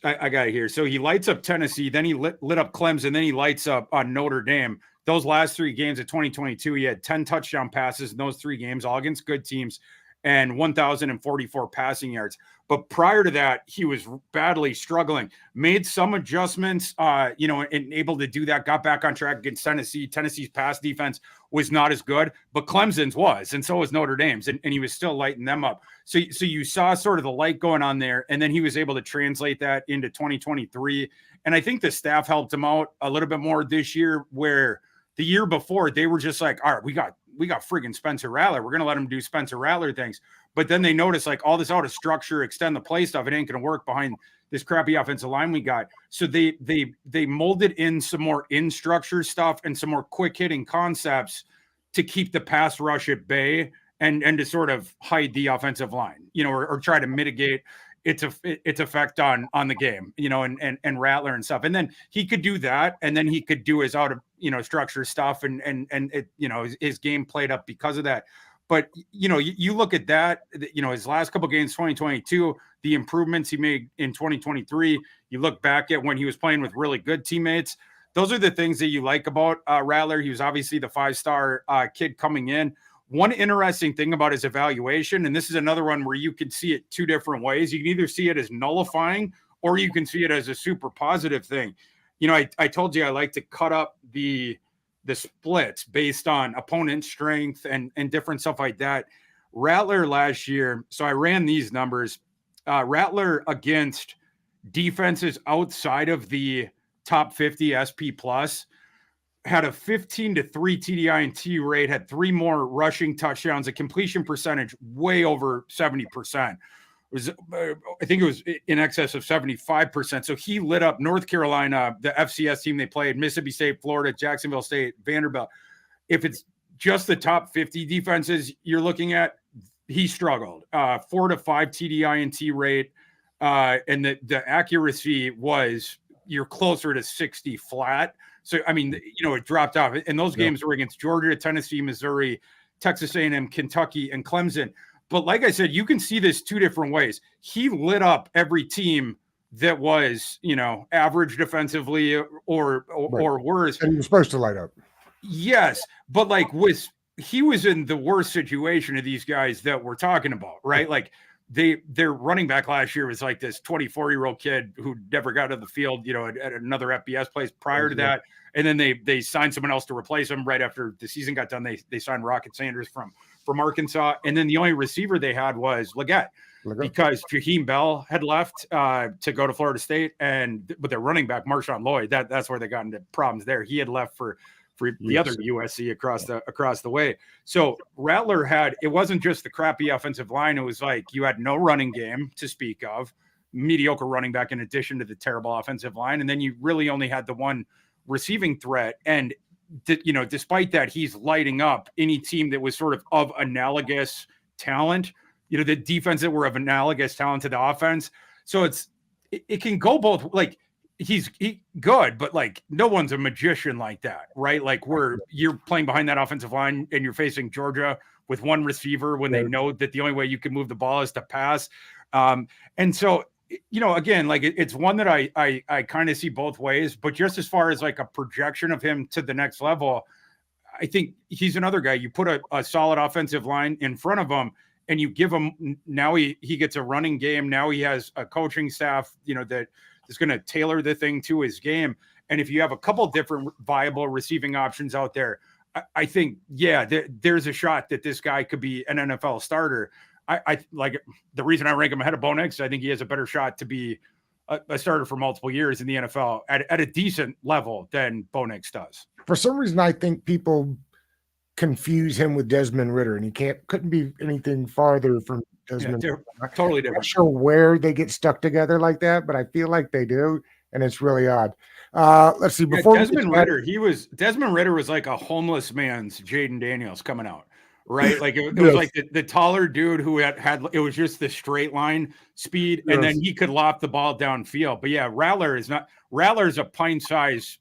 I got it here. So he lights up Tennessee. Then he lit up Clemson. Then he lights up on Notre Dame. Those last 3 games of 2022, he had 10 touchdown passes in those 3 games, all against good teams, and 1,044 passing yards. But prior to that, he was badly struggling. Made some adjustments, and able to do that. Got back on track against Tennessee. Tennessee's pass defense was not as good, but Clemson's was, and so was Notre Dame's, and he was still lighting them up. So you saw sort of the light going on there, and then he was able to translate that into 2023. And I think the staff helped him out a little bit more this year, where the year before they were just like, all right, we got friggin' Spencer Rattler. We're going to let him do Spencer Rattler things. But then they noticed, like, all this out of structure, extend the play stuff, it ain't going to work behind this crappy offensive line we got. So they molded in some more in structure stuff and some more quick hitting concepts to keep the pass rush at bay and to sort of hide the offensive line, or try to mitigate its effect on the game, and Rattler and stuff. And then he could do that, and then he could do his out of structure stuff, and it, his game played up because of that. But you look at that, his last couple of games, 2022, the improvements he made in 2023. You look back at when he was playing with really good teammates. Those are the things that you like about Rattler. He was obviously the 5-star kid coming in. One interesting thing about his evaluation, and this is another one where you can see it 2 different ways. You can either see it as nullifying, or you can see it as a super positive thing. I told you I like to cut up the splits based on opponent strength and different stuff like that. Rattler last year, so I ran these numbers. Rattler against defenses outside of the top 50 SP plus had a 15-3 TDI&T rate, had 3 more rushing touchdowns, a completion percentage way over 70%. I think it was in excess of 75%. So he lit up North Carolina, the FCS team they played, Mississippi State, Florida, Jacksonville State, Vanderbilt. If it's just the top 50 defenses you're looking at, he struggled. 4 to 5 TDI&T rate, and the accuracy was, you're closer to 60 flat. So, I mean, it dropped off. And those games were against Georgia, Tennessee, Missouri, Texas A&M, Kentucky, and Clemson. But like I said, you can see this 2 different ways. He lit up every team that was, average defensively or worse. And he was supposed to light up. Yes. But he was in the worst situation of these guys that we're talking about, right? Like their running back last year was like this 24-year-old kid who never got to the field, at another FBS place prior to that. And then they signed someone else to replace him right after the season got done. They signed Rocket Sanders from Arkansas. And then the only receiver they had was Leggett, because Jaheim Bell had left to go to Florida State. But their running back, Marshawn Lloyd, that's where they got into problems there. He had left for the other USC across the way. So Rattler it wasn't just the crappy offensive line. It was like you had no running game to speak of, mediocre running back in addition to the terrible offensive line. And then you really only had the one receiving threat. And, despite that, he's lighting up any team that was sort of analogous talent, the defense that were of analogous talent to the offense. So it can go both, like, he's good, but like no one's a magician like that, right? Like you're playing behind that offensive line and you're facing Georgia with one receiver when they know that the only way you can move the ball is to pass. And so, again, like it's one that I kind of see both ways, but just as far as like a projection of him to the next level, I think he's another guy. You put a solid offensive line in front of him and you give him, now he gets a running game. Now he has a coaching staff, that is going to tailor the thing to his game. And if you have a couple different viable receiving options out there, I think, there's a shot that this guy could be an NFL starter. I like the reason I rank him ahead of Bo Nix. I think he has a better shot to be a starter for multiple years in the NFL at a decent level than Bo Nix does. For some reason, I think people confuse him with Desmond Ridder, and he couldn't be anything farther from Desmond. Yeah, totally different. I'm not sure where they get stuck together like that, but I feel like they do, and it's really odd. Let's see. Before Desmond Ridder was like a homeless man's Jaden Daniels coming out, right? Like it was like the taller dude who had it was just the straight line speed, and then he could lop the ball downfield. But yeah, Rattler's a pint size,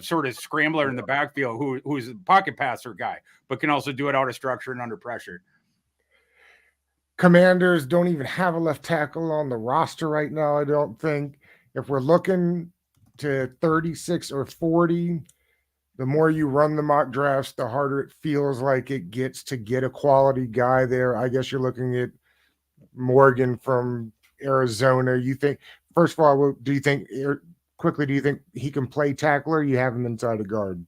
sort of scrambler in the backfield who's a pocket passer guy, but can also do it out of structure and under pressure. Commanders don't even have a left tackle on the roster right now, I don't think. If we're looking to 36 or 40, the more you run the mock drafts, the harder it feels like it gets to get a quality guy there. I guess you're looking at Morgan from Arizona. You think, first of all, do you think he can play tackle, or you have him inside a guard?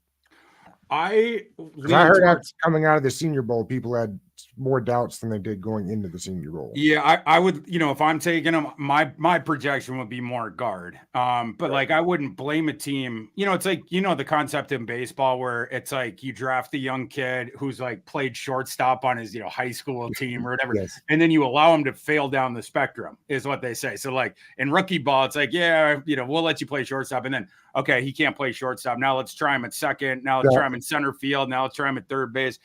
I heard that's coming out of the Senior Bowl, people had more doubts than they did going into the Senior Bowl. Yeah, I would, if I'm taking him, my projection would be more guard. But like I wouldn't blame a team. It's like, the concept in baseball where it's like you draft the young kid who's like played shortstop on his, high school team or whatever. Yes. And then you allow him to fail down the spectrum is what they say. So like in rookie ball, it's like, yeah, we'll let you play shortstop. And then, okay, he can't play shortstop. Now let's try him at second. Now let's try him in center field. Now let's try him at third base.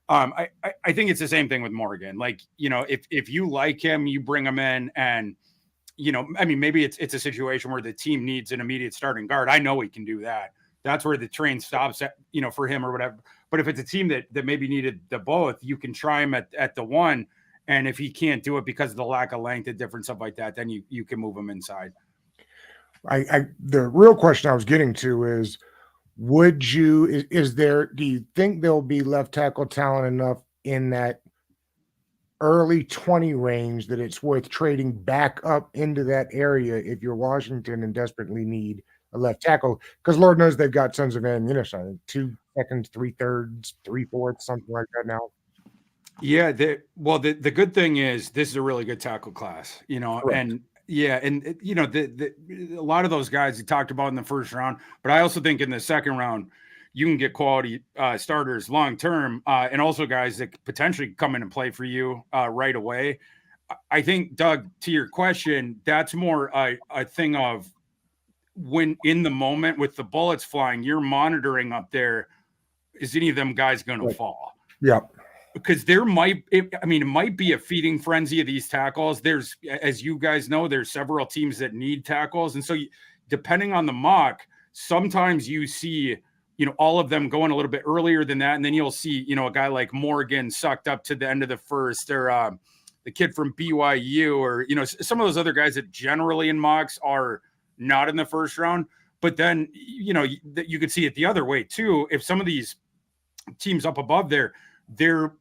I think it's the same thing with Morgan. Like, if you like him, you bring him in and, maybe it's a situation where the team needs an immediate starting guard. I know he can do that. That's where the train stops at, for him or whatever. But if it's a team that maybe needed the both, you can try him at the one. And if he can't do it because of the lack of length and different stuff like that, then you can move him inside. The real question I was getting to is, do you think there'll be left tackle talent enough in that early 20 range that it's worth trading back up into that area if you're Washington and desperately need a left tackle? Because Lord knows they've got tons of ammunition, 2 seconds, 3/3, 3/4, something like that now. Yeah. The good thing is this is a really good tackle class, Correct. and yeah, and a lot of those guys you talked about in the first round, but I also think in the second round you can get quality starters long term, and also guys that potentially come in and play for you right away. I think, Doug, to your question, that's more a thing of when in the moment with the bullets flying, you're monitoring up there. Is any of them guys going to fall? Yeah. Because it might be a feeding frenzy of these tackles. There's, as you guys know, there's several teams that need tackles. And so depending on the mock, sometimes you see, all of them going a little bit earlier than that. And then you'll see, a guy like Morgan sucked up to the end of the first, or the kid from BYU, or, some of those other guys that generally in mocks are not in the first round. But then, you could see it the other way too. If some of these teams up above there, they're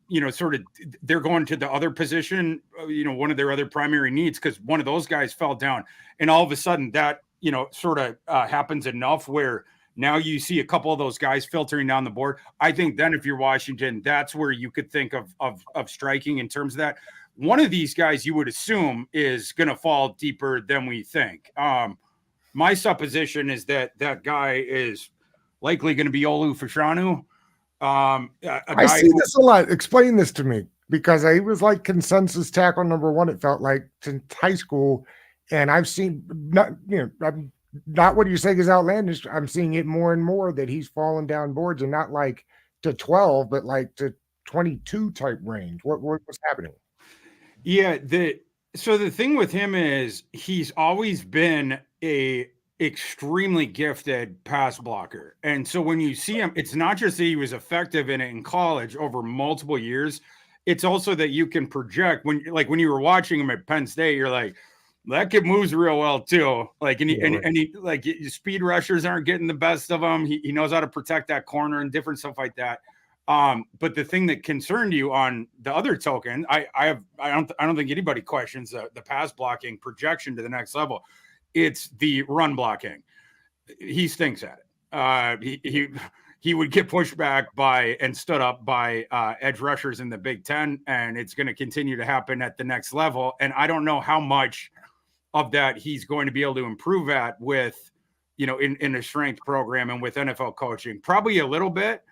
they're going to the other position, one of their other primary needs, because one of those guys fell down, and all of a sudden that happens enough where now you see a couple of those guys filtering down the board. I think then if you're Washington, that's where you could think of striking in terms of that. One of these guys you would assume is going to fall deeper than we think. My supposition is that guy is likely going to be Olu Fashanu. I see this a lot. Explain this to me, because he was like consensus tackle number 1. It felt like since high school, and I've seen I'm not what you're saying is outlandish. I'm seeing it more and more that he's falling down boards, and not like to 12, but like to 22 type range. What's happening? Yeah, so the thing with him is he's always been a extremely gifted pass blocker. And so when you see him, it's not just that he was effective in it in college over multiple years. It's also that you can project when you were watching him at Penn State, you're like, that kid moves real well too. Like, and he like speed rushers aren't getting the best of him. He knows how to protect that corner and different stuff like that. But the thing that concerned you on the other token, I don't think anybody questions the pass blocking projection to the next level. It's the run blocking. He stinks at it. he would get pushed back by and stood up by edge rushers in the Big Ten, and it's going to continue to happen at the next level. And I don't know how much of that he's going to be able to improve at with, in a strength program and with NFL coaching. Probably a little bit,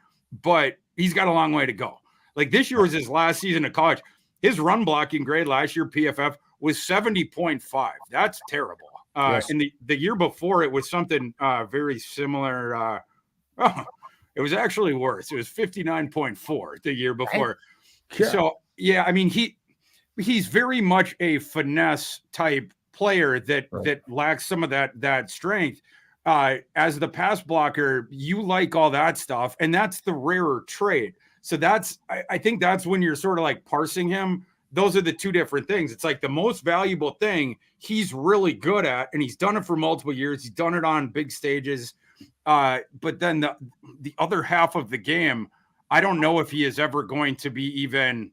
but he's got a long way to go. Like this year was his last season of college. His run blocking grade last year, PFF, was 70.5. That's terrible. Yes. And the year before, it was something very similar. It was actually worse. It was 59.4 the year before. Yeah. So, yeah, I mean, he's very much a finesse type player that lacks some of that strength. As the pass blocker, you like all that stuff, and that's the rarer trait. So I think that's when you're sort of like parsing him. Those are the two different things. It's like the most valuable thing he's really good at, and he's done it for multiple years. He's done it on big stages. But then the other half of the game, I don't know if he is ever going to be even,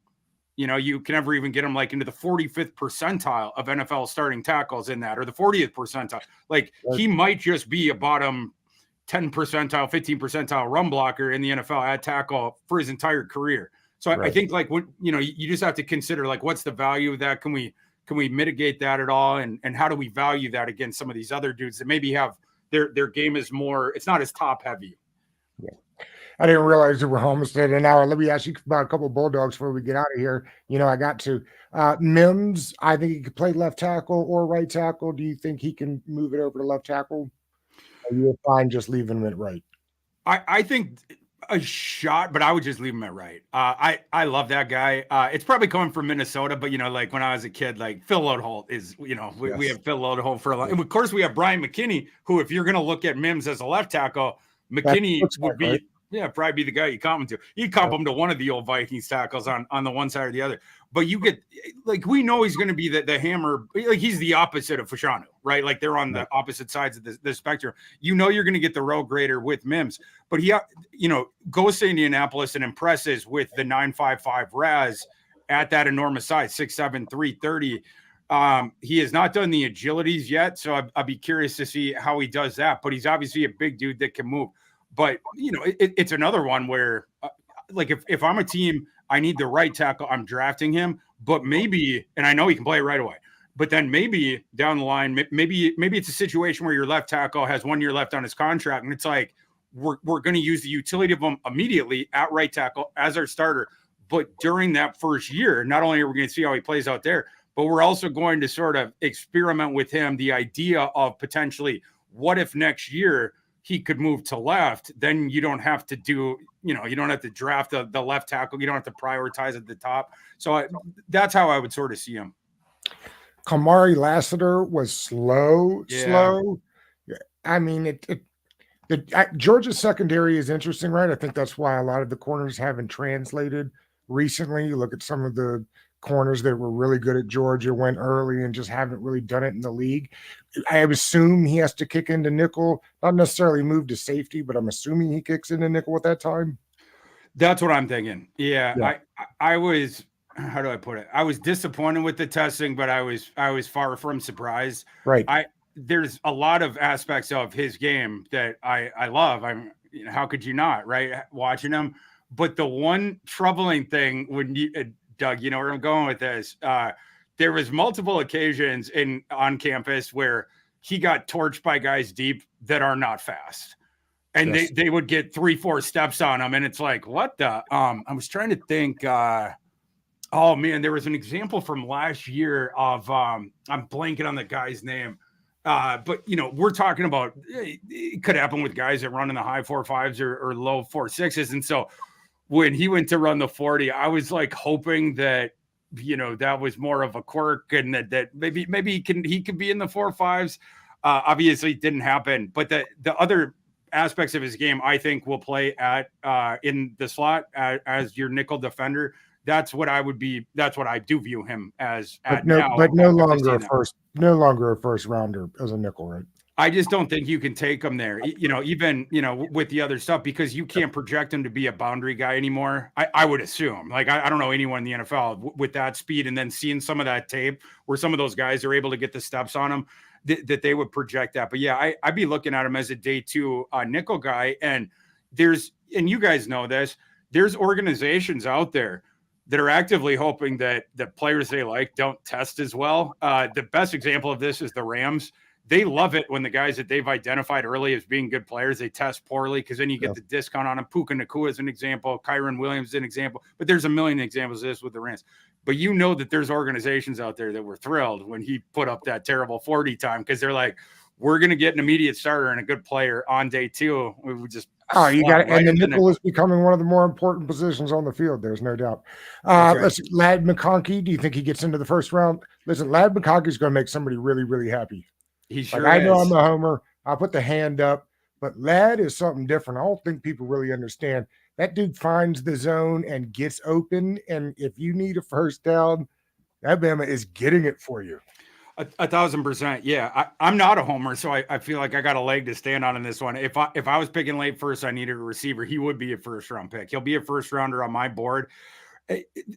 you can never even get him like into the 45th percentile of NFL starting tackles in that, or the 40th percentile. Like he might just be a bottom 10 percentile, 15 percentile run blocker in the NFL at tackle for his entire career. So I think like when, you just have to consider like, what's the value of that? Can we mitigate that at all? And how do we value that against some of these other dudes that maybe have their game is more, it's not as top heavy. Yeah. I didn't realize we were almost at an hour. Let me ask you about a couple of Bulldogs before we get out of here. I got to Mims. I think he could play left tackle or right tackle. Do you think he can move it over to left tackle? Or you fine just leaving him at right? I think a shot, but I would just leave him at right. I love that guy. It's probably coming from Minnesota, but like when I was a kid, like Phil Lodeholt is, we have Phil Lodeholt for a long, and of course we have Brian McKinney, who, if you're going to look at Mims as a left tackle, McKinney would be, probably be the guy you comp him to. You'd comp him to one of the old Vikings tackles on the one side or the other. But you get, like, we know he's going to be the hammer. Like, he's the opposite of Fashanu, right? Like, they're on the opposite sides of the spectrum. You're going to get the road grader with Mims. But he, goes to Indianapolis and impresses with the 9.55 RAS at that enormous size, 6'7", 330. He has not done the agilities yet, so I'd be curious to see how he does that. But he's obviously a big dude that can move. But, it's another one where, like, if I'm a team, I need the right tackle, I'm drafting him. But maybe, and I know he can play right away, but then maybe down the line, maybe it's a situation where your left tackle has 1 year left on his contract, and it's like, we're going to use the utility of him immediately at right tackle as our starter. But during that first year, not only are we going to see how he plays out there, but we're also going to sort of experiment with him the idea of potentially, what if next year he could move to left? Then you don't have to do, you don't have to draft the left tackle. You don't have to prioritize at the top. So that's how I would sort of see him. Kamari Lassiter was slow. I mean, Georgia's secondary is interesting, right? I think that's why a lot of the corners haven't translated recently. You look at some of the corners that were really good at Georgia, went early and just haven't really done it in the league. I assume he has to kick into nickel, not necessarily move to safety, but I'm assuming he kicks into nickel at that time. That's what I'm thinking. Yeah. I was, how do I put it? I was disappointed with the testing, but I was far from surprised. Right. There's a lot of aspects of his game that I love. How could you not, right? Watching him. But the one troubling thing when you, Doug, you know where I'm going with this. There was multiple occasions on campus where he got torched by guys deep that are not fast. And they would get 3-4 steps on him. And it's like, what the? I was trying to think. Oh, man, there was an example from last year of, I'm blanking on the guy's name. But, we're talking about, it could happen with guys that run in the high 4.5s or low 4.6s. And so when he went to run the 40, I was like hoping that, that was more of a quirk and that maybe he could be in the 4.5s. Obviously it didn't happen, but the other aspects of his game, I think, will play at in the slot as your nickel defender. That's what I do view him as. No longer a first rounder as a nickel, right? I just don't think you can take him there, even with the other stuff, because you can't project him to be a boundary guy anymore. I would assume, like, I don't know anyone in the NFL with that speed, and then seeing some of that tape where some of those guys are able to get the steps on him that they would project that. But yeah, I'd be looking at him as a day two nickel guy. And and you guys know this, there's organizations out there that are actively hoping that the players they like don't test as well. The best example of this is the Rams. They love it when the guys that they've identified early as being good players, they test poorly because then you get the discount on them. Puka Nacua is an example. Kyron Williams is an example. But there's a million examples of this with the Rams. But you know that there's organizations out there that were thrilled when he put up that terrible 40 time because they're like, we're going to get an immediate starter and a good player on day 2. We just you got it. And the nickel is becoming one of the more important positions on the field. There's no doubt. Listen, Ladd McConkey, do you think he gets into the first round? Listen, Ladd McConkey is going to make somebody really, really happy. He sure I know is. I'm a homer. I'll put the hand up, but Ladd is something different. I don't think people really understand. That dude finds the zone and gets open. And if you need a first down, Alabama is getting it for you. 1,000%. Yeah. I'm not a homer, so I feel like I got a leg to stand on in this one. If I was picking late first, I needed a receiver. He would be a first round pick. He'll be a first rounder on my board.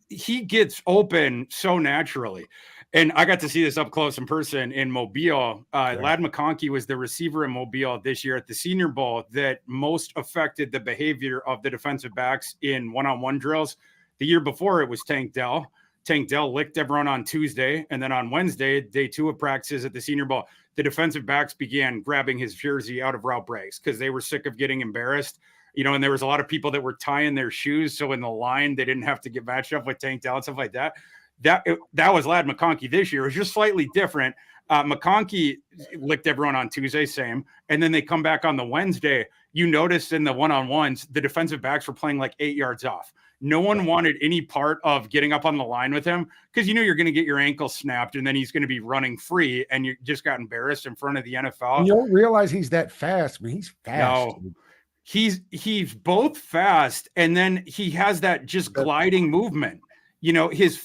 He gets open so naturally. And I got to see this up close in person in Mobile. Ladd McConkey was the receiver in Mobile this year at the Senior Bowl that most affected the behavior of the defensive backs in one-on-one drills. The year before, it was Tank Dell. Tank Dell licked everyone on Tuesday. And then on Wednesday, day 2 of practices at the Senior Bowl, the defensive backs began grabbing his jersey out of route breaks because they were sick of getting embarrassed. And there was a lot of people that were tying their shoes. So in the line, they didn't have to get matched up with Tank Dell and stuff like that. That was Ladd McConkey this year. It was just slightly different. McConkey licked everyone on Tuesday, same. And then they come back on the Wednesday. You noticed in the one-on-ones, the defensive backs were playing like 8 yards off. No one wanted any part of getting up on the line with him because you're going to get your ankle snapped and then he's going to be running free and you just got embarrassed in front of the NFL. And you don't realize he's that fast, but he's fast. No. He's both fast and then he has that just gliding movement. His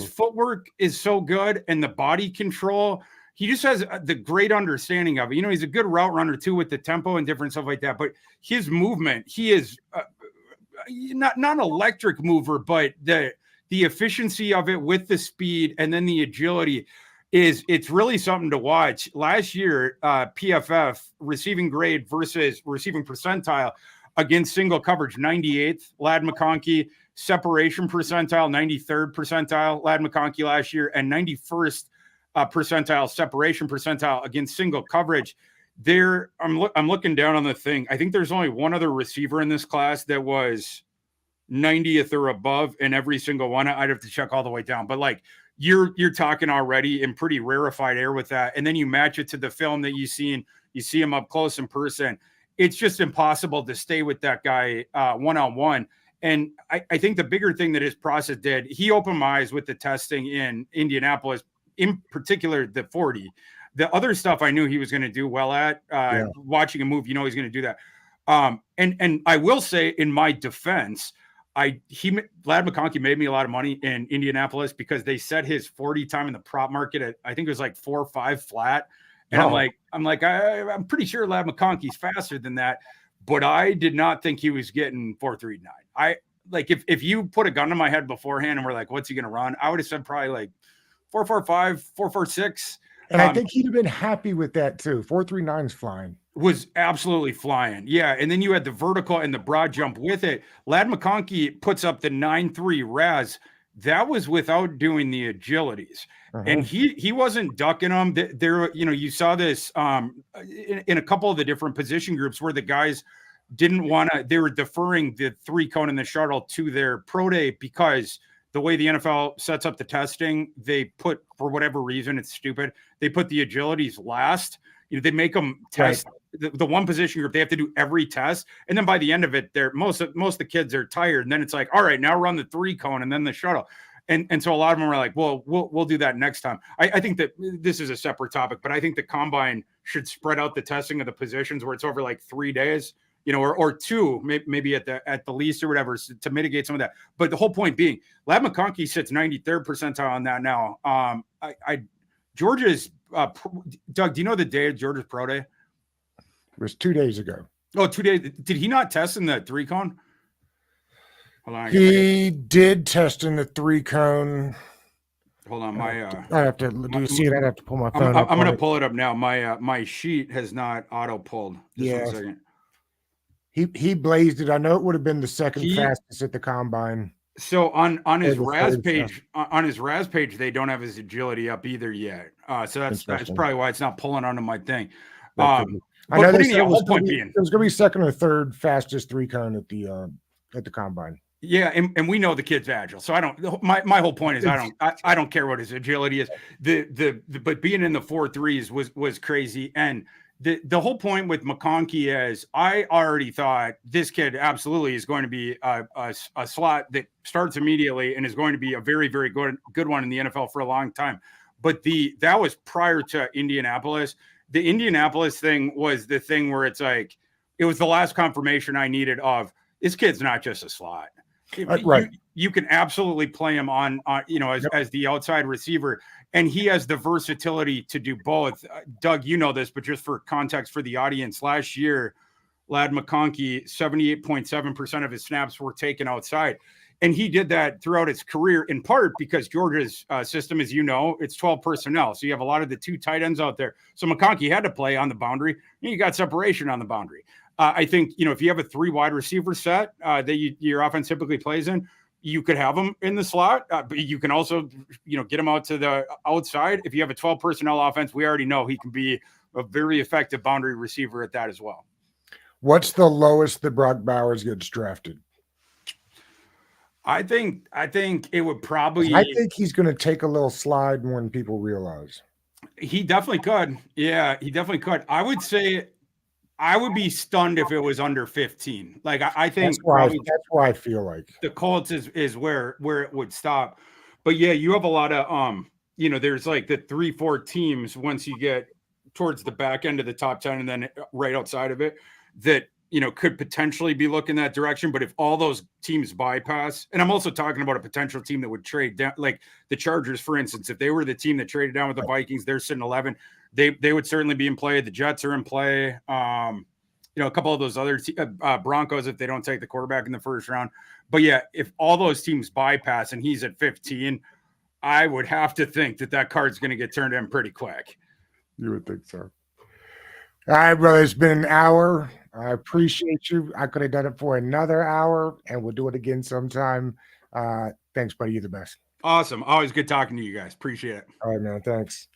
footwork is so good and the body control. He just has the great understanding of it. He's a good route runner too with the tempo and different stuff like that. But his movement, he is not an electric mover, but the efficiency of it with the speed and then the agility it's really something to watch. Last year, PFF receiving grade versus receiving percentile against single coverage, 98th, Ladd McConkey, separation percentile, 93rd percentile, Ladd McConkey last year, and 91st percentile, separation percentile against single coverage. I'm looking down on the thing. I think there's only one other receiver in this class that was 90th or above in every single one. I'd have to check all the way down, but you're talking already in pretty rarefied air with that. And then you match it to the film that you see him up close in person. It's just impossible to stay with that guy one-on-one. And I think the bigger thing that his process did, he opened my eyes with the testing in Indianapolis, in particular the 40. The other stuff I knew he was going to do well at. Watching him move, he's going to do that. And I will say, in my defense, Ladd McConkey made me a lot of money in Indianapolis because they set his 40 time in the prop market at, I think it was like 4 or 5 flat. And I'm pretty sure Ladd McConkey's faster than that, but I did not think he was getting 4.39. If you put a gun to my head beforehand and we're like, what's he going to run? I would have said probably like 4.45, 4.46. And I think he'd have been happy with that too. 4.39 is flying. Was absolutely flying. Yeah. And then you had the vertical and the broad jump with it. Ladd McConkey puts up the 9.3 RAS. That was without doing the agilities. And he wasn't ducking them. There, you saw this in a couple of the different position groups where the guys didn't want to, they were deferring the 3-cone and the shuttle to their pro day because the way the NFL sets up the testing, they put, for whatever reason, it's stupid, they put the agilities last. They make them test the one position group. They have to do every test. And then by the end of it, most of the kids are tired. And then it's like, all right, now run the 3-cone and then the shuttle. And so a lot of them are like, well, we'll do that next time. I think that this is a separate topic, but I think the combine should spread out the testing of the positions where it's over like 3 days, or 2, maybe at the least or whatever, to mitigate some of that. But the whole point being, Ladd McConkey sits 93rd percentile on that now. Georgia's Doug, do you know the day of Georgia's pro day? It was 2 days ago. Oh, 2 days. Did he not test in the 3-cone? Hold on. He did test in the 3-cone. Hold on. I have to. Do you see it? I'd have to pull my phone up. I'm going to pull it up now. My sheet has not auto pulled. Just 1 second. He blazed it. I know it would have been the second He- fastest at the combine. So on his the Raz third page, on his Raz page, they don't have his agility up either yet. So that's Interesting. probably why it's not pulling onto my thing. That could be. I But know they putting said the it was whole gonna point be, being, it was going to be second or third fastest 3-cone at the combine. yeah, and we know the kid's agile. So I don't. My whole point is I don't care what his agility is. But being in the 4.3s was crazy. And the whole point with McConkey is I already thought this kid absolutely is going to be a slot that starts immediately and is going to be a very, very good one in the NFL for a long time. But that was prior to Indianapolis. The Indianapolis thing was the thing where it's like it was the last confirmation I needed of this kid's not just a slot. Right. You can absolutely play him on as the outside receiver, and he has the versatility to do both. Doug, you know this, but just for context for the audience, last year, Lad McConkey, 78.7% of his snaps were taken outside. And he did that throughout his career, in part because Georgia's system, as you know, it's 12 personnel. So you have a lot of the 2 tight ends out there. So McConkey had to play on the boundary, and you got separation on the boundary. I think, if you have a 3 wide receiver set that your offense typically plays in, you could have them in the slot, but you can also, get them out to the outside. If you have a 12 personnel offense, we already know he can be a very effective boundary receiver at that as well. What's the lowest that Brock Bowers gets drafted? I think it would probably. I think he's going to take a little slide more than people realize. He definitely could. Yeah, he definitely could. I would say I would be stunned if it was under 15. Like I think that's why I feel like the Colts is where it would stop. But yeah, you have a lot of there's like the 3-4 teams once you get towards the back end of the top 10 and then right outside of it that could potentially be looking that direction. But if all those teams bypass, and I'm also talking about a potential team that would trade down, like the Chargers, for instance, if they were the team that traded down with the Vikings, they're sitting 11. They would certainly be in play. The Jets are in play. A couple of those other Broncos, if they don't take the quarterback in the first round. But yeah, if all those teams bypass and he's at 15, I would have to think that card's going to get turned in pretty quick. You would think so. All right, brother. It's been an hour. I appreciate you. I could have done it for another hour, and we'll do it again sometime. Thanks, buddy. You're the best. Awesome. Always good talking to you guys. Appreciate it. All right, man. Thanks.